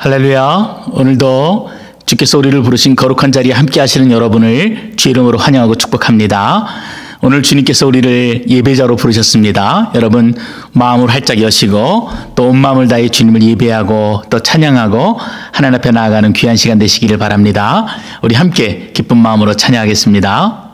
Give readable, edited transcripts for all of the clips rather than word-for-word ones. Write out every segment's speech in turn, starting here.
할렐루야. 오늘도 주께서 우리를 부르신 거룩한 자리에 함께 하시는 여러분을 주 이름으로 환영하고 축복합니다. 오늘 주님께서 우리를 예배자로 부르셨습니다. 여러분 마음을 활짝 여시고 또 온 마음을 다해 주님을 예배하고 또 찬양하고 하나님 앞에 나아가는 귀한 시간 되시기를 바랍니다. 우리 함께 기쁜 마음으로 찬양하겠습니다.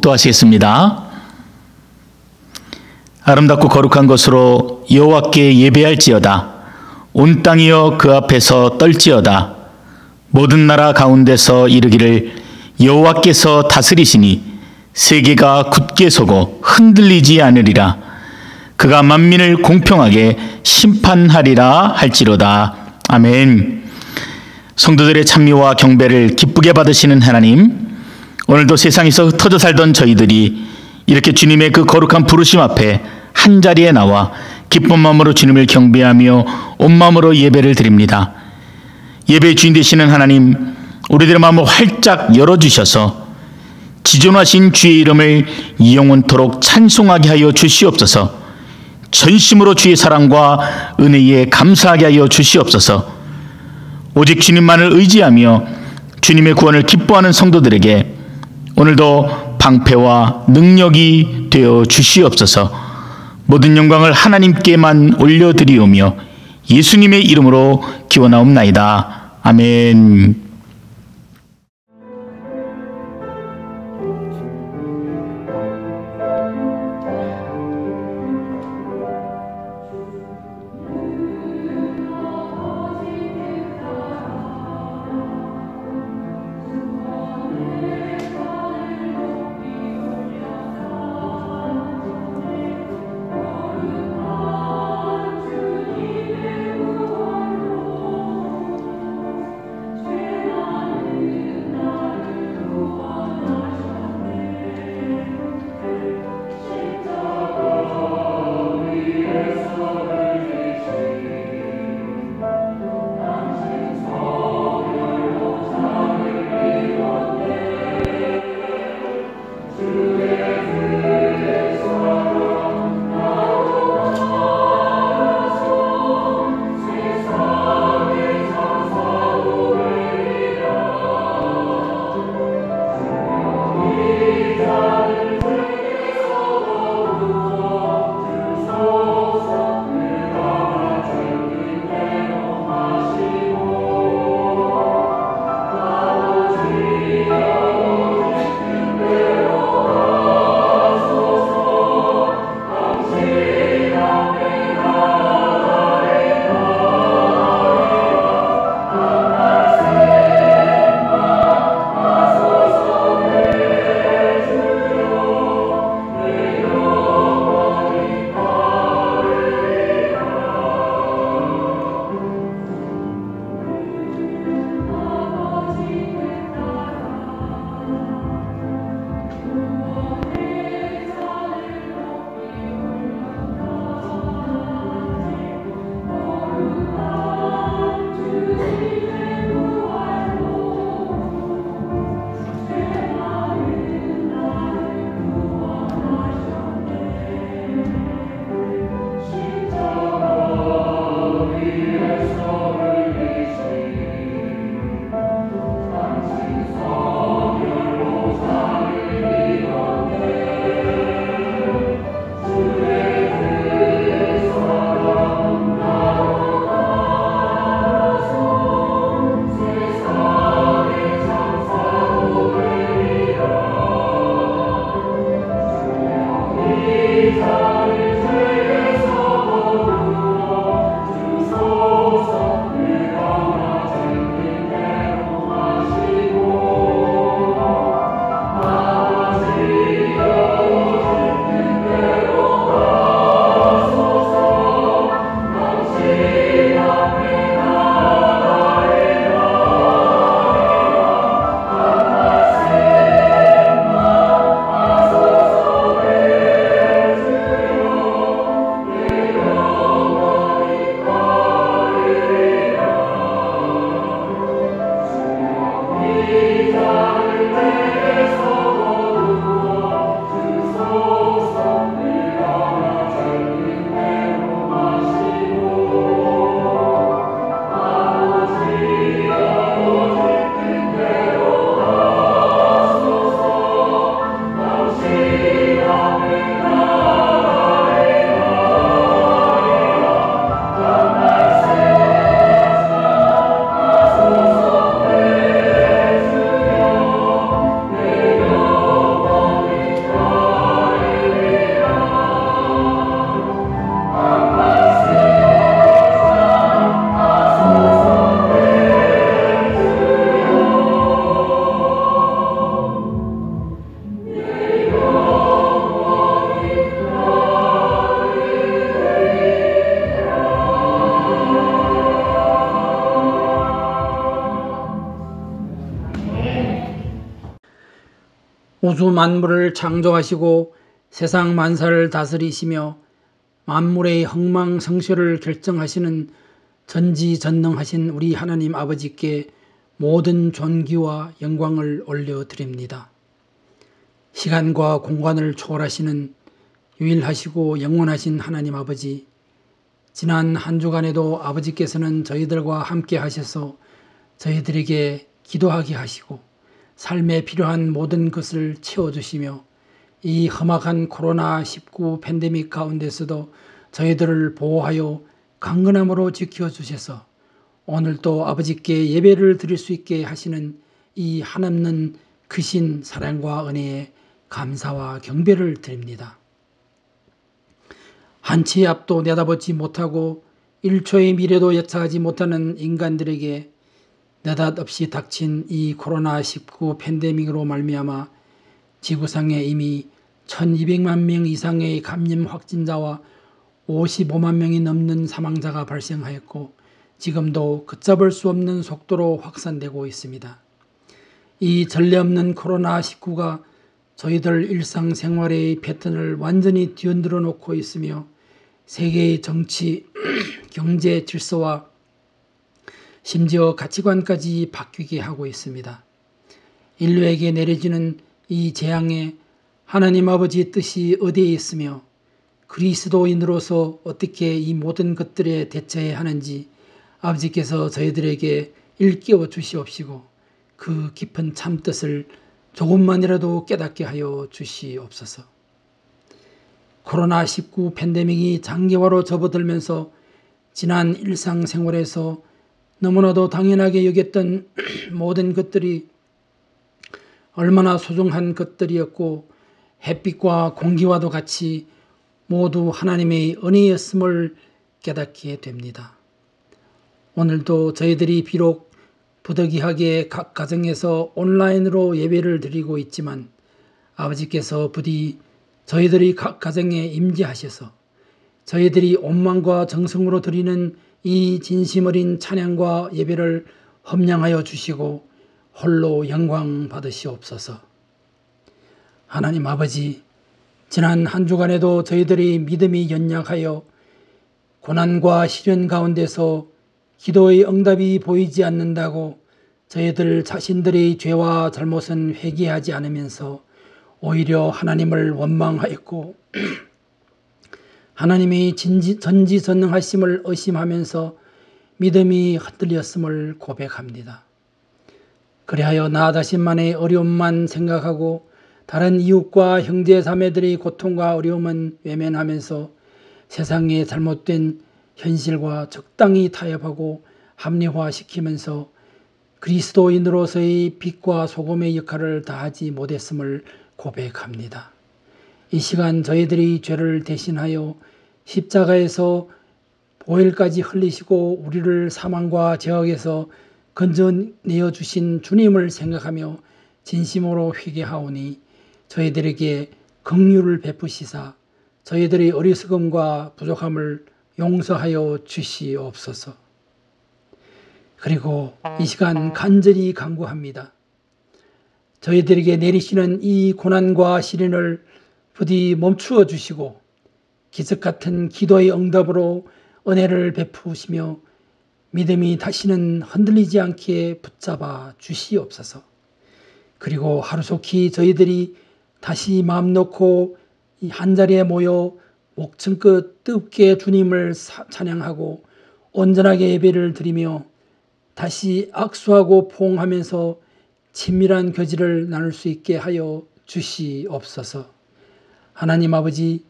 묵도하시겠습니다. 아름답고 거룩한 것으로 여호와께 예배할지어다. 온 땅이여 그 앞에서 떨지어다. 모든 나라 가운데서 이르기를 여호와께서 다스리시니 세계가 굳게 서고 흔들리지 않으리라. 그가 만민을 공평하게 심판하리라 할지로다. 아멘. 성도들의 찬미와 경배를 기쁘게 받으시는 하나님, 오늘도 세상에서 흩어져 살던 저희들이 이렇게 주님의 그 거룩한 부르심 앞에 한자리에 나와 기쁜 마음으로 주님을 경배하며 온 마음으로 예배를 드립니다. 예배의 주인 되시는 하나님, 우리들의 마음을 활짝 열어주셔서 지존하신 주의 이름을 영원토록 찬송하게 하여 주시옵소서. 전심으로 주의 사랑과 은혜에 감사하게 하여 주시옵소서. 오직 주님만을 의지하며 주님의 구원을 기뻐하는 성도들에게 오늘도 방패와 능력이 되어 주시옵소서. 모든 영광을 하나님께만 올려드리오며 예수님의 이름으로 기원하옵나이다. 아멘. 우주 만물을 창조하시고 세상 만사를 다스리시며 만물의 흥망성쇠를 결정하시는 전지전능하신 우리 하나님 아버지께 모든 존귀와 영광을 올려드립니다. 시간과 공간을 초월하시는 유일하시고 영원하신 하나님 아버지, 지난 한 주간에도 아버지께서는 저희들과 함께 하셔서 저희들에게 기도하게 하시고 삶에 필요한 모든 것을 채워주시며 이 험악한 코로나19 팬데믹 가운데서도 저희들을 보호하여 강건함으로 지켜주셔서 오늘도 아버지께 예배를 드릴 수 있게 하시는 이 한없는 크신 사랑과 은혜에 감사와 경배를 드립니다. 한치의 앞도 내다보지 못하고 1초의 미래도 예측하지 못하는 인간들에게 느닷없이 닥친 이 코로나19 팬데믹으로 말미암아 지구상에 이미 1200만 명 이상의 감염 확진자와 55만 명이 넘는 사망자가 발생하였고 지금도 걷잡을 수 없는 속도로 확산되고 있습니다. 이 전례 없는 코로나19가 저희들 일상생활의 패턴을 완전히 뒤흔들어 놓고 있으며 세계의 정치, 경제 질서와 심지어 가치관까지 바뀌게 하고 있습니다. 인류에게 내려지는 이 재앙에 하나님 아버지의 뜻이 어디에 있으며 그리스도인으로서 어떻게 이 모든 것들에 대처해야 하는지 아버지께서 저희들에게 일깨워 주시옵시고 그 깊은 참뜻을 조금만이라도 깨닫게 하여 주시옵소서. 코로나19 팬데믹이 장기화로 접어들면서 지난 일상생활에서 너무나도 당연하게 여겼던 모든 것들이 얼마나 소중한 것들이었고 햇빛과 공기와도 같이 모두 하나님의 은혜였음을 깨닫게 됩니다. 오늘도 저희들이 비록 부득이하게 각 가정에서 온라인으로 예배를 드리고 있지만 아버지께서 부디 저희들이 각 가정에 임재하셔서 저희들이 온망과 정성으로 드리는 이 진심 어린 찬양과 예배를 험량하여 주시고 홀로 영광 받으시옵소서. 하나님 아버지, 지난 한 주간에도 저희들의 믿음이 연약하여 고난과 시련 가운데서 기도의 응답이 보이지 않는다고 저희들 자신들의 죄와 잘못은 회개하지 않으면서 오히려 하나님을 원망하였고 하나님의 전지전능하심을 의심하면서 믿음이 흔들렸음을 고백합니다. 그리하여 나 자신만의 어려움만 생각하고 다른 이웃과 형제 자매들의 고통과 어려움은 외면하면서 세상의 잘못된 현실과 적당히 타협하고 합리화시키면서 그리스도인으로서의 빛과 소금의 역할을 다하지 못했음을 고백합니다. 이 시간 저희들이 죄를 대신하여 십자가에서 보혈까지 흘리시고 우리를 사망과 죄악에서 건져내어 주신 주님을 생각하며 진심으로 회개하오니 저희들에게 긍휼을 베푸시사 저희들의 어리석음과 부족함을 용서하여 주시옵소서. 그리고 이 시간 간절히 간구합니다. 저희들에게 내리시는 이 고난과 시련을 부디 멈추어 주시고 기적 같은 기도의 응답으로 은혜를 베푸시며 믿음이 다시는 흔들리지 않게 붙잡아 주시옵소서. 그리고 하루속히 저희들이 다시 마음 놓고 이 한자리에 모여 목청껏 뜨겁게 주님을 찬양하고 온전하게 예배를 드리며 다시 악수하고 포옹하면서 친밀한 교제를 나눌 수 있게 하여 주시옵소서. 하나님 아버지,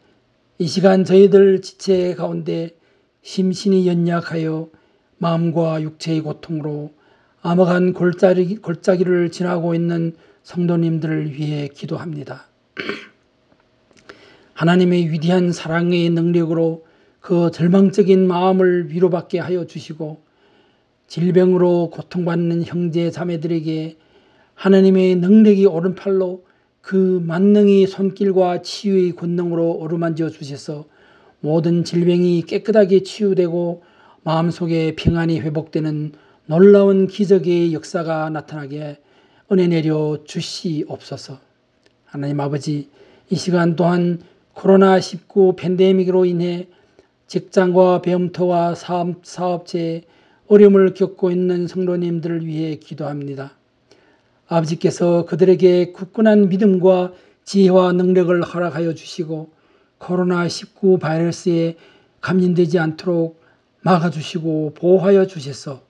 이 시간 저희들 지체 가운데 심신이 연약하여 마음과 육체의 고통으로 암흑한 골짜기를 지나고 있는 성도님들을 위해 기도합니다. 하나님의 위대한 사랑의 능력으로 그 절망적인 마음을 위로받게 하여 주시고 질병으로 고통받는 형제 자매들에게 하나님의 능력이 오른팔로 그 만능의 손길과 치유의 권능으로 어루만져 주셔서 모든 질병이 깨끗하게 치유되고 마음속에 평안이 회복되는 놀라운 기적의 역사가 나타나게 은혜 내려 주시옵소서. 하나님 아버지, 이 시간 또한 코로나19 팬데믹으로 인해 직장과 배움터와 사업체에 어려움을 겪고 있는 성도님들을 위해 기도합니다. 아버지께서 그들에게 굳건한 믿음과 지혜와 능력을 허락하여 주시고 코로나19 바이러스에 감염되지 않도록 막아주시고 보호하여 주셔서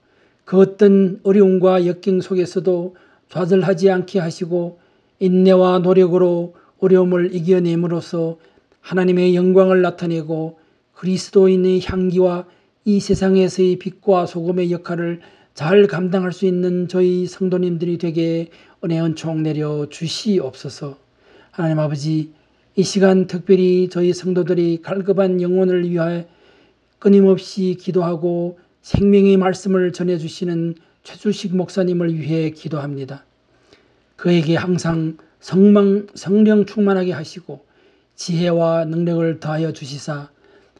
그 어떤 어려움과 역경 속에서도 좌절하지 않게 하시고 인내와 노력으로 어려움을 이겨냄으로써 하나님의 영광을 나타내고 그리스도인의 향기와 이 세상에서의 빛과 소금의 역할을 잘 감당할 수 있는 저희 성도님들이 되게 은혜 은총 내려 주시옵소서. 하나님 아버지, 이 시간 특별히 저희 성도들이 갈급한 영혼을 위하여 끊임없이 기도하고 생명의 말씀을 전해주시는 최주식 목사님을 위해 기도합니다. 그에게 항상 성령 충만하게 하시고 지혜와 능력을 더하여 주시사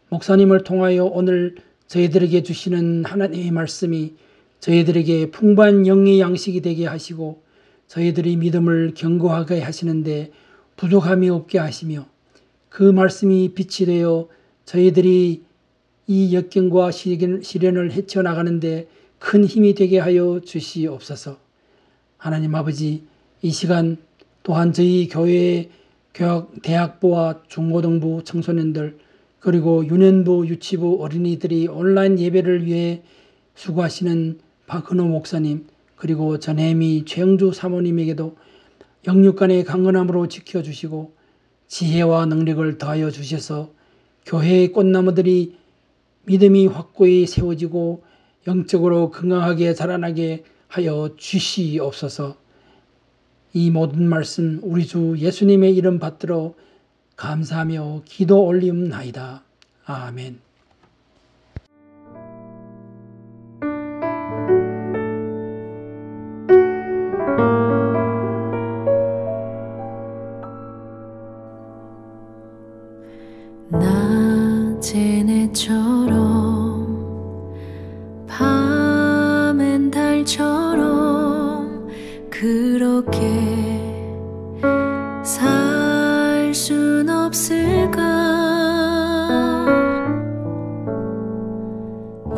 목사님을 통하여 오늘 저희들에게 주시는 하나님의 말씀이 저희들에게 풍부한 영의 양식이 되게 하시고 저희들이 믿음을 견고하게 하시는데 부족함이 없게 하시며 그 말씀이 빛이 되어 저희들이 이 역경과 시련을 헤쳐나가는데 큰 힘이 되게 하여 주시옵소서. 하나님 아버지, 이 시간 또한 저희 교회의 대학부와 중고등부 청소년들 그리고 유년부, 유치부 어린이들이 온라인 예배를 위해 수고하시는 박은호 목사님 그리고 전혜미, 최영주 사모님에게도 영육간의 강건함으로 지켜주시고 지혜와 능력을 더하여 주셔서 교회의 꽃나무들이 믿음이 확고히 세워지고 영적으로 건강하게 자라나게 하여 주시옵소서. 이 모든 말씀 우리 주 예수님의 이름 받들어 감사하며 기도 올리옵나이다. 아멘. 낮엔 해처럼 밤엔 달처럼 그렇게 살 순 없을까.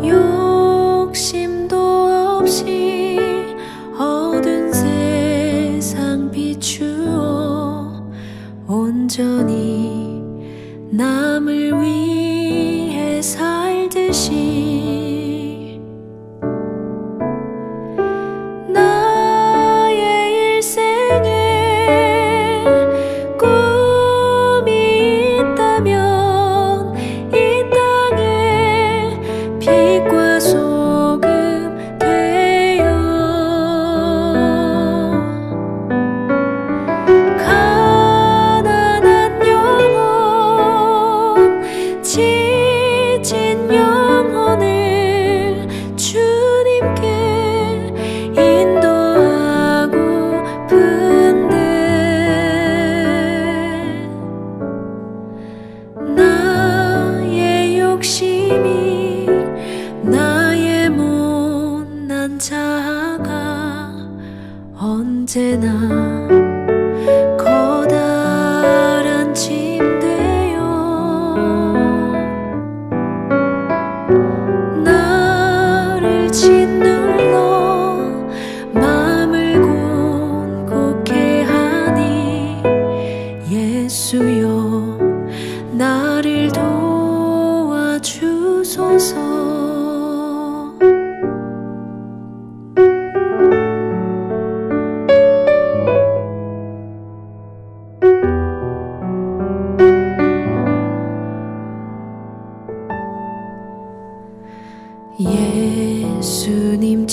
욕심도 없이 어두운 세상 비추어 온전히 남을 위해 살듯이 나의 일생에 꿈이 있다면 이 땅에 빛과 소금 되어 가난한 영혼 지친 영혼을 주님께 인도하고픈데 나의 욕심이 나의 못난 자아가 언제나 커다란 침대요 나를 짓눌러 마음을 곤곡해 하니 예수여 나를 도와주소서.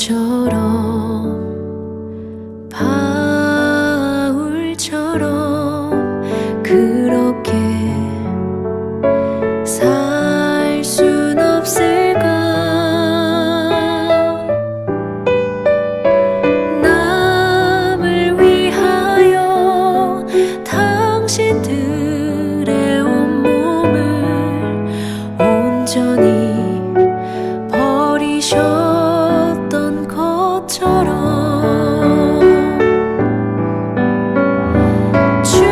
예수님처럼 바울처럼 그렇게 살 순 없을까. 남을 위하여 당신들의 온몸을 온전히 버리셨던 것처럼 주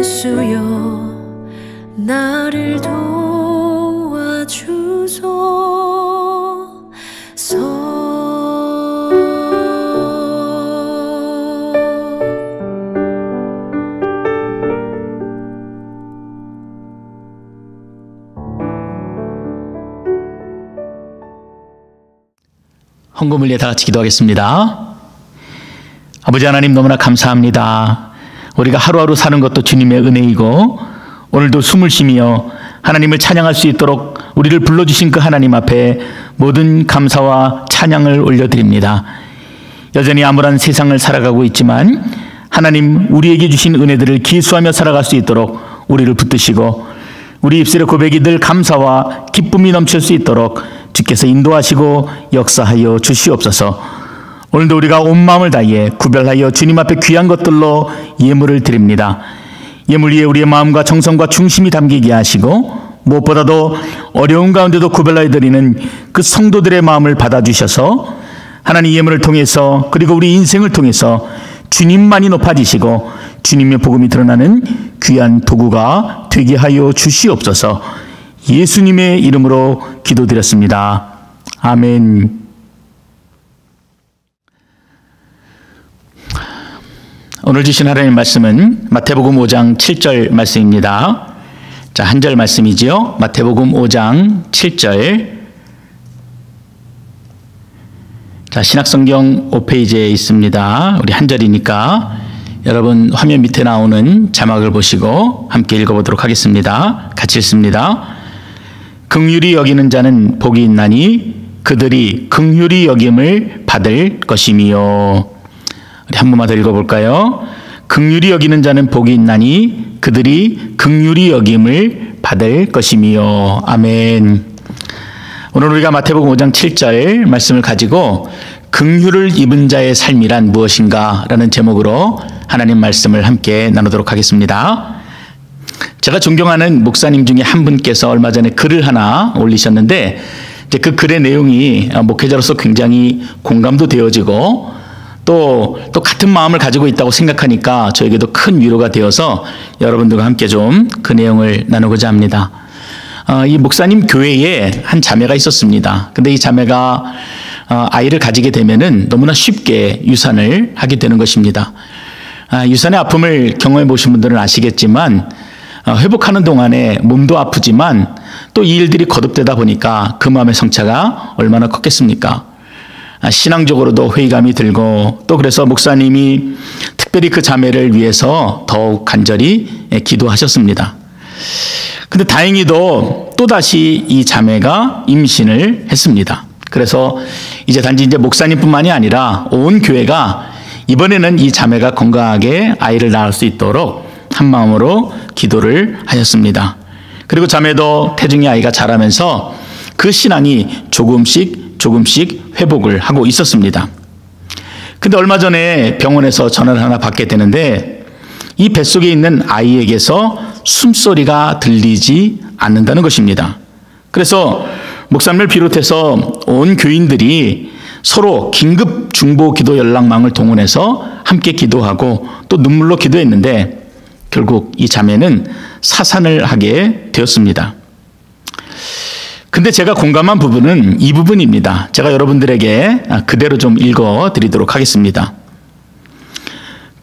예수여 나를 도와주소서. 헌금을 위해 다 같이 기도하겠습니다. 아버지 하나님, 너무나 감사합니다. 우리가 하루하루 사는 것도 주님의 은혜이고 오늘도 숨을 쉬며 하나님을 찬양할 수 있도록 우리를 불러주신 그 하나님 앞에 모든 감사와 찬양을 올려드립니다. 여전히 암울한 세상을 살아가고 있지만 하나님, 우리에게 주신 은혜들을 기수하며 살아갈 수 있도록 우리를 붙드시고 우리 입술의 고백이 늘 감사와 기쁨이 넘칠 수 있도록 주께서 인도하시고 역사하여 주시옵소서. 오늘도 우리가 온 마음을 다해 구별하여 주님 앞에 귀한 것들로 예물을 드립니다. 예물 위에 우리의 마음과 정성과 중심이 담기게 하시고 무엇보다도 어려운 가운데도 구별하여 드리는 그 성도들의 마음을 받아주셔서 하나님 예물을 통해서 그리고 우리 인생을 통해서 주님만이 높아지시고 주님의 복음이 드러나는 귀한 도구가 되게 하여 주시옵소서. 예수님의 이름으로 기도드렸습니다. 아멘. 오늘 주신 하나님 말씀은 마태복음 5장 7절 말씀입니다. 자, 한 절 말씀이지요. 마태복음 5장 7절. 자, 신약성경 5페이지에 있습니다. 우리 한 절이니까 여러분 화면 밑에 나오는 자막을 보시고 함께 읽어보도록 하겠습니다. 같이 읽습니다. 긍휼히 여기는 자는 복이 있나니 그들이 긍휼히 여김을 받을 것이미요. 우리 한 번만 더 읽어볼까요? 긍휼히 여기는 자는 복이 있나니 그들이 긍휼히 여김을 받을 것이미요. 아멘. 오늘 우리가 마태복음 5장 7절 말씀을 가지고 긍휼을 입은 자의 삶이란 무엇인가 라는 제목으로 하나님 말씀을 함께 나누도록 하겠습니다. 제가 존경하는 목사님 중에 한 분께서 얼마 전에 글을 하나 올리셨는데 이제 그 글의 내용이 목회자로서 굉장히 공감도 되어지고 또 같은 마음을 가지고 있다고 생각하니까 저에게도 큰 위로가 되어서 여러분들과 함께 좀 그 내용을 나누고자 합니다. 이 목사님 교회에 한 자매가 있었습니다. 근데 이 자매가 아이를 가지게 되면은 너무나 쉽게 유산을 하게 되는 것입니다. 유산의 아픔을 경험해 보신 분들은 아시겠지만 회복하는 동안에 몸도 아프지만 또 이 일들이 거듭되다 보니까 그 마음의 성차가 얼마나 컸겠습니까? 신앙적으로도 회의감이 들고 또 그래서 목사님이 특별히 그 자매를 위해서 더욱 간절히 기도하셨습니다. 근데 다행히도 또다시 이 자매가 임신을 했습니다. 그래서 이제 단지 목사님뿐만이 아니라 온 교회가 이번에는 이 자매가 건강하게 아이를 낳을 수 있도록 한 마음으로 기도를 하셨습니다. 그리고 자매도 태중의 아이가 자라면서 그 신앙이 조금씩 회복을 하고 있었습니다. 근데 얼마 전에 병원에서 전화를 하나 받게 되는데 이 뱃속에 있는 아이에게서 숨소리가 들리지 않는다는 것입니다. 그래서 목사님을 비롯해서 온 교인들이 서로 긴급 중보 기도 연락망을 동원해서 함께 기도하고 또 눈물로 기도했는데 결국 이 자매는 사산을 하게 되었습니다. 근데 제가 공감한 부분은 이 부분입니다. 제가 여러분들에게 그대로 좀 읽어드리도록 하겠습니다.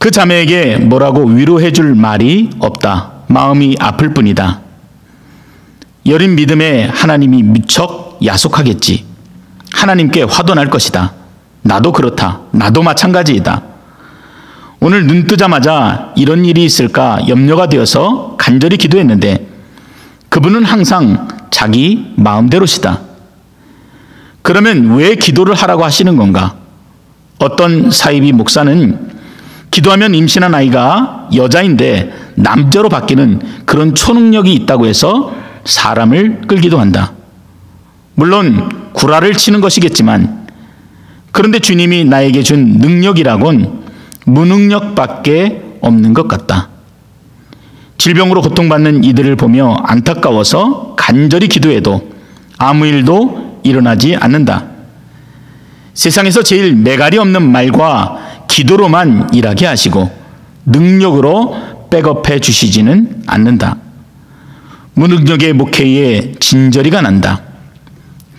그 자매에게 뭐라고 위로해 줄 말이 없다. 마음이 아플 뿐이다. 여린 믿음에 하나님이 무척 야속하겠지. 하나님께 화도 날 것이다. 나도 그렇다. 나도 마찬가지이다. 오늘 눈 뜨자마자 이런 일이 있을까 염려가 되어서 간절히 기도했는데 그분은 항상 자기 마음대로시다. 그러면 왜 기도를 하라고 하시는 건가? 어떤 사이비 목사는 기도하면 임신한 아이가 여자인데 남자로 바뀌는 그런 초능력이 있다고 해서 사람을 끌기도 한다. 물론 구라를 치는 것이겠지만 그런데 주님이 나에게 준 능력이라곤 무능력밖에 없는 것 같다. 질병으로 고통받는 이들을 보며 안타까워서 간절히 기도해도 아무 일도 일어나지 않는다. 세상에서 제일 매갈이 없는 말과 기도로만 일하게 하시고 능력으로 백업해 주시지는 않는다. 무능력의 목회에 진저리가 난다.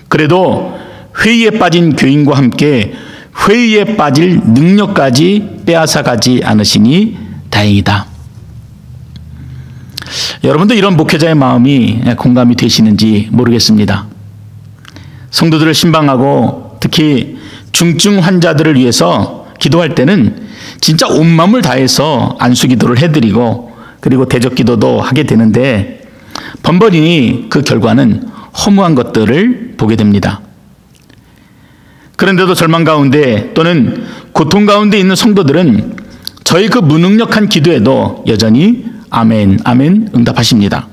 그래도 회의에 빠진 교인과 함께 회의에 빠질 능력까지 빼앗아가지 않으시니 다행이다. 여러분도 이런 목회자의 마음이 공감이 되시는지 모르겠습니다. 성도들을 신방하고 특히 중증 환자들을 위해서 기도할 때는 진짜 온 마음을 다해서 안수기도를 해드리고 그리고 대적기도도 하게 되는데 번번이 그 결과는 허무한 것들을 보게 됩니다. 그런데도 절망 가운데 또는 고통 가운데 있는 성도들은 저희 그 무능력한 기도에도 여전히 아멘, 아멘 응답하십니다.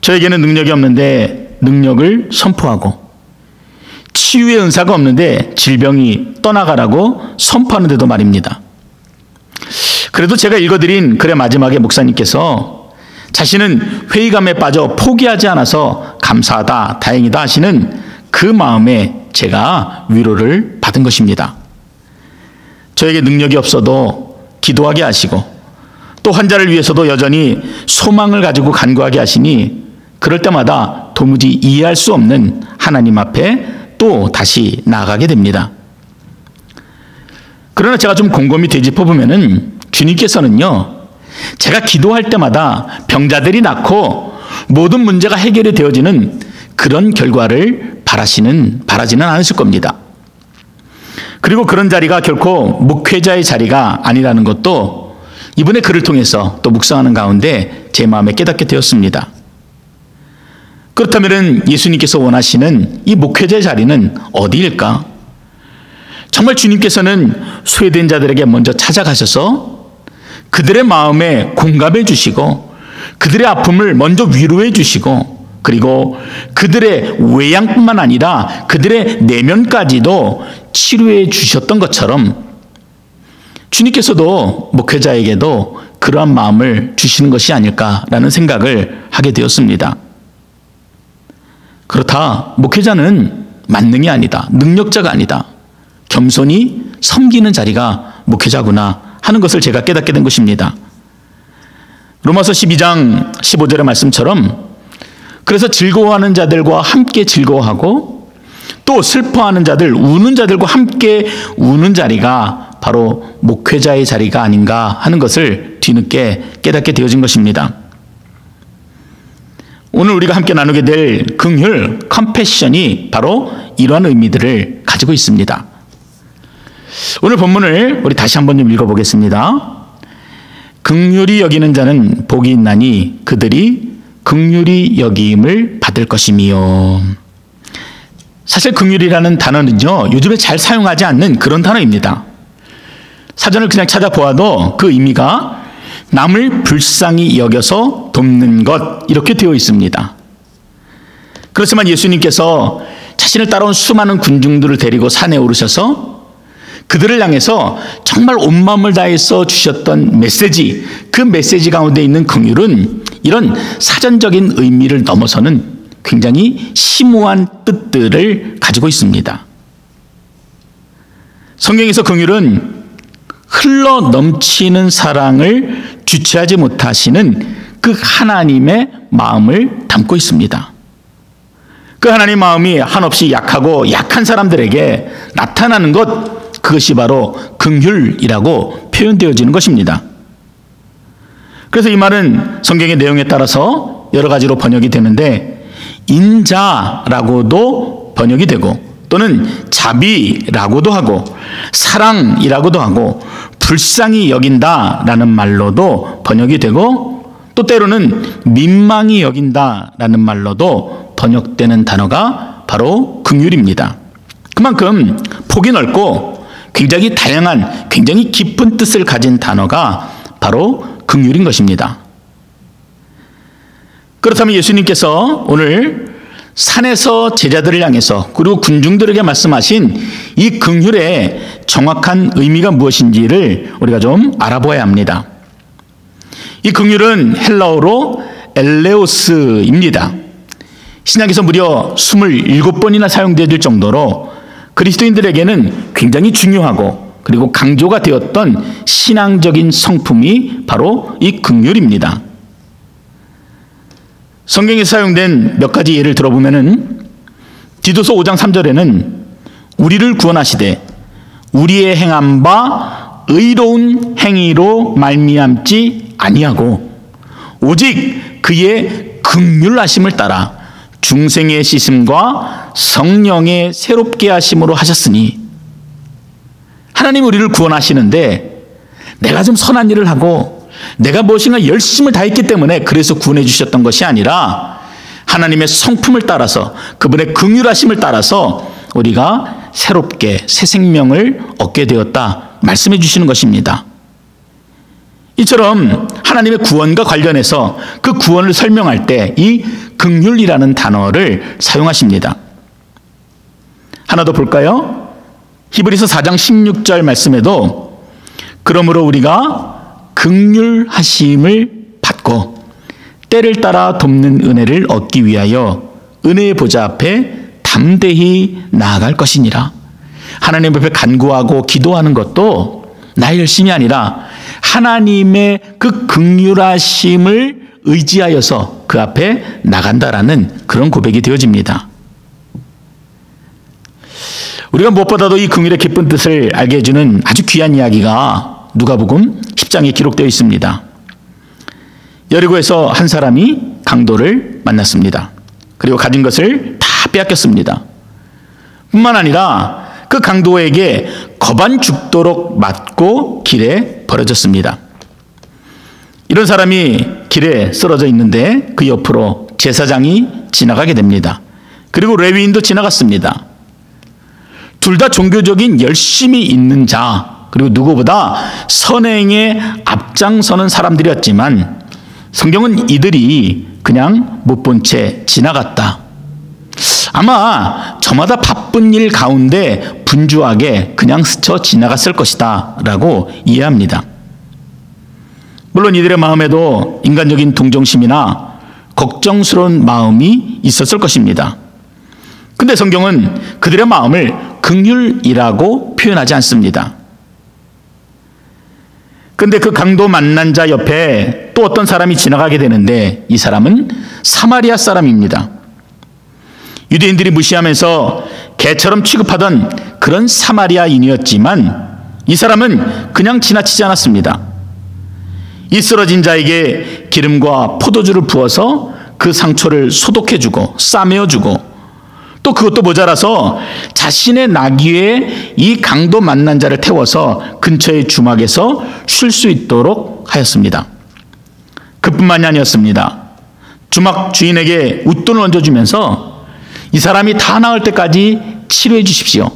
저에게는 능력이 없는데 능력을 선포하고 치유의 은사가 없는데 질병이 떠나가라고 선포하는데도 말입니다. 그래도 제가 읽어드린 글의 마지막에 목사님께서 자신은 회의감에 빠져 포기하지 않아서 감사하다, 다행이다 하시는 그 마음에 제가 위로를 받은 것입니다. 저에게 능력이 없어도 기도하게 하시고 또 환자를 위해서도 여전히 소망을 가지고 간구하게 하시니 그럴 때마다 도무지 이해할 수 없는 하나님 앞에 또 다시 나아가게 됩니다. 그러나 제가 좀 곰곰이 되짚어보면은 주님께서는요, 제가 기도할 때마다 병자들이 낫고 모든 문제가 해결이 되어지는 그런 결과를 바라지는 않으실 겁니다. 그리고 그런 자리가 결코 목회자의 자리가 아니라는 것도 이번에 글을 통해서 또 묵상하는 가운데 제 마음에 깨닫게 되었습니다. 그렇다면 예수님께서 원하시는 이 목회자의 자리는 어디일까? 정말 주님께서는 소외된 자들에게 먼저 찾아가셔서 그들의 마음에 공감해 주시고 그들의 아픔을 먼저 위로해 주시고 그리고 그들의 외양뿐만 아니라 그들의 내면까지도 치료해 주셨던 것처럼 주님께서도 목회자에게도 그러한 마음을 주시는 것이 아닐까라는 생각을 하게 되었습니다. 그렇다, 목회자는 만능이 아니다, 능력자가 아니다, 겸손히 섬기는 자리가 목회자구나 하는 것을 제가 깨닫게 된 것입니다. 로마서 12장 15절의 말씀처럼 그래서 즐거워하는 자들과 함께 즐거워하고 또 슬퍼하는 자들, 우는 자들과 함께 우는 자리가 바로 목회자의 자리가 아닌가 하는 것을 뒤늦게 깨닫게 되어진 것입니다. 오늘 우리가 함께 나누게 될 긍휼, 컴패션이 바로 이러한 의미들을 가지고 있습니다. 오늘 본문을 우리 다시 한번 좀 읽어보겠습니다. 긍휼히 여기는 자는 복이 있나니 그들이 긍휼히 여김을 받을 것이미요. 사실 긍휼이라는 단어는요, 요즘에 잘 사용하지 않는 그런 단어입니다. 사전을 그냥 찾아보아도 그 의미가 남을 불쌍히 여겨서 돕는 것 이렇게 되어 있습니다. 그렇지만 예수님께서 자신을 따라온 수많은 군중들을 데리고 산에 오르셔서 그들을 향해서 정말 온 마음을 다해서 주셨던 메시지, 그 메시지 가운데 있는 긍휼은 이런 사전적인 의미를 넘어서는 굉장히 심오한 뜻들을 가지고 있습니다. 성경에서 긍휼은 흘러 넘치는 사랑을 주체하지 못하시는 그 하나님의 마음을 담고 있습니다. 그 하나님의 마음이 한없이 약하고 약한 사람들에게 나타나는 것, 그것이 바로 긍휼이라고 표현되어지는 것입니다. 그래서 이 말은 성경의 내용에 따라서 여러 가지로 번역이 되는데 인자라고도 번역이 되고 또는 자비라고도 하고 사랑이라고도 하고 불쌍히 여긴다라는 말로도 번역이 되고 또 때로는 민망히 여긴다라는 말로도 번역되는 단어가 바로 긍휼입니다. 그만큼 폭이 넓고 굉장히 다양한, 굉장히 깊은 뜻을 가진 단어가 바로 긍휼인 것입니다. 그렇다면 예수님께서 오늘 산에서 제자들을 향해서 그리고 군중들에게 말씀하신 이 긍휼의 정확한 의미가 무엇인지를 우리가 좀 알아보아야 합니다. 이 긍휼은 헬라어로 엘레오스입니다. 신약에서 무려 27번이나 사용될 정도로 그리스도인들에게는 굉장히 중요하고 그리고 강조가 되었던 신앙적인 성품이 바로 이 긍휼입니다. 성경에 사용된 몇 가지 예를 들어보면은 디도서 5장 3절에는 우리를 구원하시되 우리의 행한 바 의로운 행위로 말미암지 아니하고 오직 그의 긍휼하심을 따라 중생의 씻음과 성령의 새롭게 하심으로 하셨으니, 하나님 우리를 구원하시는데 내가 좀 선한 일을 하고 내가 무엇인가 열심을 다했기 때문에 그래서 구원해 주셨던 것이 아니라 하나님의 성품을 따라서, 그분의 긍휼하심을 따라서 우리가 새롭게 새 생명을 얻게 되었다 말씀해 주시는 것입니다. 이처럼 하나님의 구원과 관련해서 그 구원을 설명할 때 이 긍휼이라는 단어를 사용하십니다. 하나 더 볼까요? 히브리서 4장 16절 말씀에도 그러므로 우리가 긍휼하심을 받고 때를 따라 돕는 은혜를 얻기 위하여 은혜의 보좌 앞에 담대히 나아갈 것이니라. 하나님 앞에 간구하고 기도하는 것도 나의 열심이 아니라 하나님의 그 긍휼하심을 의지하여서 그 앞에 나간다라는 그런 고백이 되어집니다. 우리가 무엇보다도 이 긍휼의 깊은 뜻을 알게 해주는 아주 귀한 이야기가 누가복음 10장에 기록되어 있습니다. 여리고에서 한 사람이 강도를 만났습니다. 그리고 가진 것을 다 빼앗겼습니다. 뿐만 아니라 그 강도에게 겁안 죽도록 맞고 길에 버려졌습니다. 이런 사람이 길에 쓰러져 있는데 그 옆으로 제사장이 지나가게 됩니다. 그리고 레위인도 지나갔습니다. 둘 다 종교적인 열심이 있는 자, 그리고 누구보다 선행에 앞장서는 사람들이었지만 성경은 이들이 그냥 못 본 채 지나갔다. 아마 저마다 바쁜 일 가운데 분주하게 그냥 스쳐 지나갔을 것이다 라고 이해합니다. 물론 이들의 마음에도 인간적인 동정심이나 걱정스러운 마음이 있었을 것입니다. 근데 성경은 그들의 마음을 긍휼이라고 표현하지 않습니다. 근데 그 강도 만난 자 옆에 또 어떤 사람이 지나가게 되는데 이 사람은 사마리아 사람입니다. 유대인들이 무시하면서 개처럼 취급하던 그런 사마리아인이었지만 이 사람은 그냥 지나치지 않았습니다. 이 쓰러진 자에게 기름과 포도주를 부어서 그 상처를 소독해주고 싸매어주고, 또 그것도 모자라서 자신의 나귀에 이 강도 만난 자를 태워서 근처의 주막에서 쉴 수 있도록 하였습니다. 그뿐만이 아니었습니다. 주막 주인에게 웃돈을 얹어주면서 이 사람이 다 나을 때까지 치료해 주십시오.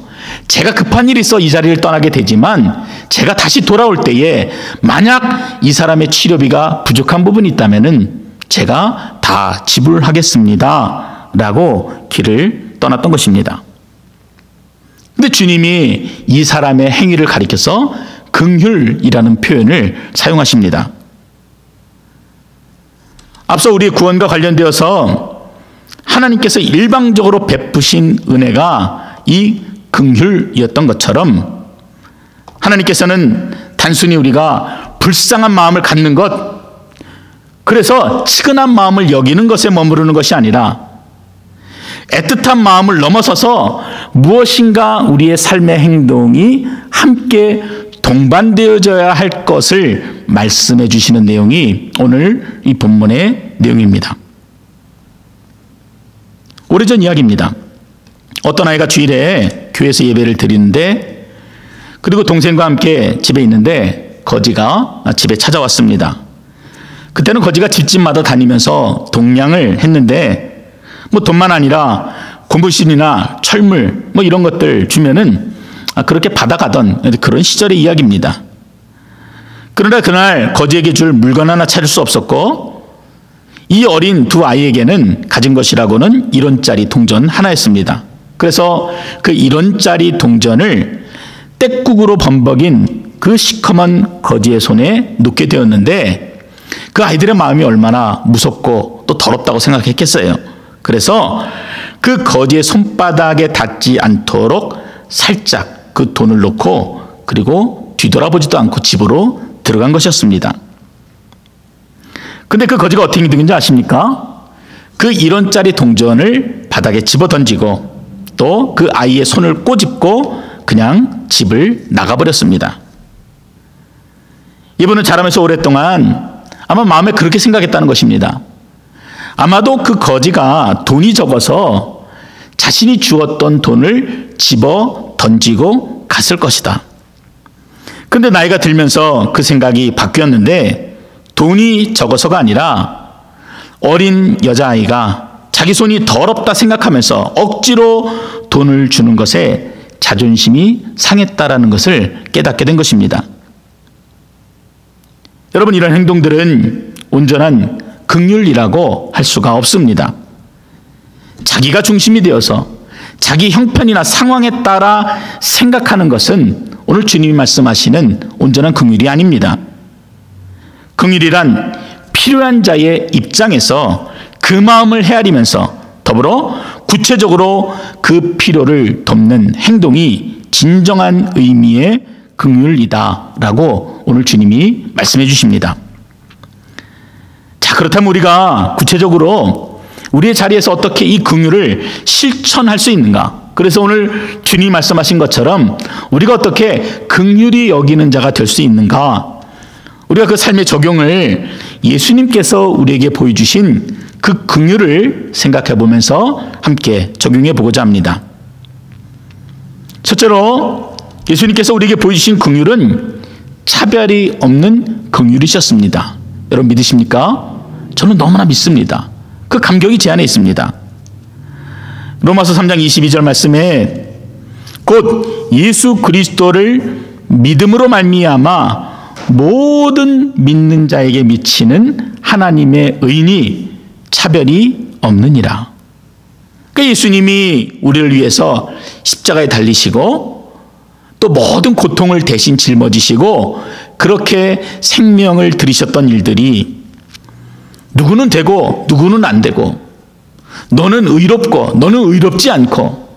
제가 급한 일이 있어 이 자리를 떠나게 되지만 제가 다시 돌아올 때에 만약 이 사람의 치료비가 부족한 부분이 있다면은 제가 다 지불하겠습니다 라고 길을 떠났던 것입니다. 근데 주님이 이 사람의 행위를 가리켜서 긍휼이라는 표현을 사용하십니다. 앞서 우리의 구원과 관련되어서 하나님께서 일방적으로 베푸신 은혜가 이 긍휼이었던 것처럼 하나님께서는 단순히 우리가 불쌍한 마음을 갖는 것, 그래서 치근한 마음을 여기는 것에 머무르는 것이 아니라 애틋한 마음을 넘어서서 무엇인가 우리의 삶의 행동이 함께 동반되어져야 할 것을 말씀해 주시는 내용이 오늘 이 본문의 내용입니다. 오래전 이야기입니다. 어떤 아이가 주일에 교회에서 예배를 드리는데, 그리고 동생과 함께 집에 있는데 거지가 집에 찾아왔습니다. 그때는 거지가 집집마다 다니면서 동냥을 했는데 뭐 돈만 아니라 고무신이나 철물 뭐 이런 것들 주면은 그렇게 받아가던 그런 시절의 이야기입니다. 그러나 그날 거지에게 줄 물건 하나 찾을 수 없었고 이 어린 두 아이에게는 가진 것이라고는 1원짜리 동전 하나였습니다. 그래서 그 1원짜리 동전을 떼국으로 범벅인 그 시커먼 거지의 손에 놓게 되었는데 그 아이들의 마음이 얼마나 무섭고 또 더럽다고 생각했겠어요. 그래서 그 거지의 손바닥에 닿지 않도록 살짝 그 돈을 놓고 그리고 뒤돌아보지도 않고 집으로 들어간 것이었습니다. 근데 그 거지가 어떻게 된지 아십니까? 그 1원짜리 동전을 바닥에 집어 던지고 또 그 아이의 손을 꼬집고 그냥 집을 나가버렸습니다. 이분은 자라면서 오랫동안 아마 마음에 그렇게 생각했다는 것입니다. 아마도 그 거지가 돈이 적어서 자신이 주었던 돈을 집어 던지고 갔을 것이다. 근데 나이가 들면서 그 생각이 바뀌었는데 돈이 적어서가 아니라 어린 여자아이가 자기 손이 더럽다 생각하면서 억지로 돈을 주는 것에 자존심이 상했다라는 것을 깨닫게 된 것입니다. 여러분, 이런 행동들은 온전한 긍휼이라고 할 수가 없습니다. 자기가 중심이 되어서 자기 형편이나 상황에 따라 생각하는 것은 오늘 주님이 말씀하시는 온전한 긍휼이 아닙니다. 긍휼이란 필요한 자의 입장에서 그 마음을 헤아리면서 더불어 구체적으로 그 필요를 돕는 행동이 진정한 의미의 긍휼이다라고 오늘 주님이 말씀해 주십니다. 자, 그렇다면 우리가 구체적으로 우리의 자리에서 어떻게 이 긍휼을 실천할 수 있는가? 그래서 오늘 주님이 말씀하신 것처럼 우리가 어떻게 긍휼히 여기는 자가 될 수 있는가? 우리가 그 삶의 적용을 예수님께서 우리에게 보여주신 그 긍휼을 생각해 보면서 함께 적용해 보고자 합니다. 첫째로 예수님께서 우리에게 보여주신 긍휼은 차별이 없는 긍휼이셨습니다. 여러분 믿으십니까? 저는 너무나 믿습니다. 그 감격이 제 안에 있습니다. 로마서 3장 22절 말씀에 곧 예수 그리스도를 믿음으로 말미암아 모든 믿는 자에게 미치는 하나님의 의인이 차별이 없느니라. 그러니까 예수님이 우리를 위해서 십자가에 달리시고 또 모든 고통을 대신 짊어지시고 그렇게 생명을 들이셨던 일들이 누구는 되고 누구는 안 되고 너는 의롭고 너는 의롭지 않고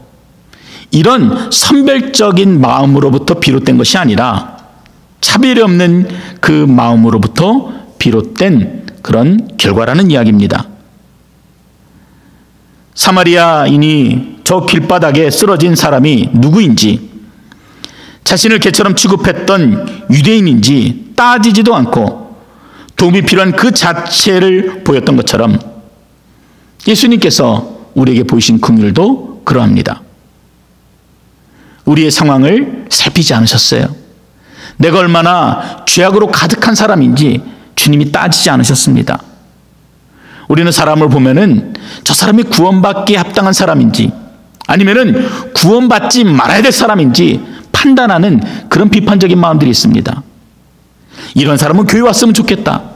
이런 선별적인 마음으로부터 비롯된 것이 아니라 차별이 없는 그 마음으로부터 비롯된 그런 결과라는 이야기입니다. 사마리아인이 저 길바닥에 쓰러진 사람이 누구인지 자신을 개처럼 취급했던 유대인인지 따지지도 않고 도움이 필요한 그 자체를 보였던 것처럼 예수님께서 우리에게 보이신 긍휼도 그러합니다. 우리의 상황을 살피지 않으셨어요. 내가 얼마나 죄악으로 가득한 사람인지 주님이 따지지 않으셨습니다. 우리는 사람을 보면은 저 사람이 구원받기에 합당한 사람인지 아니면은 구원받지 말아야 될 사람인지 판단하는 그런 비판적인 마음들이 있습니다. 이런 사람은 교회 왔으면 좋겠다.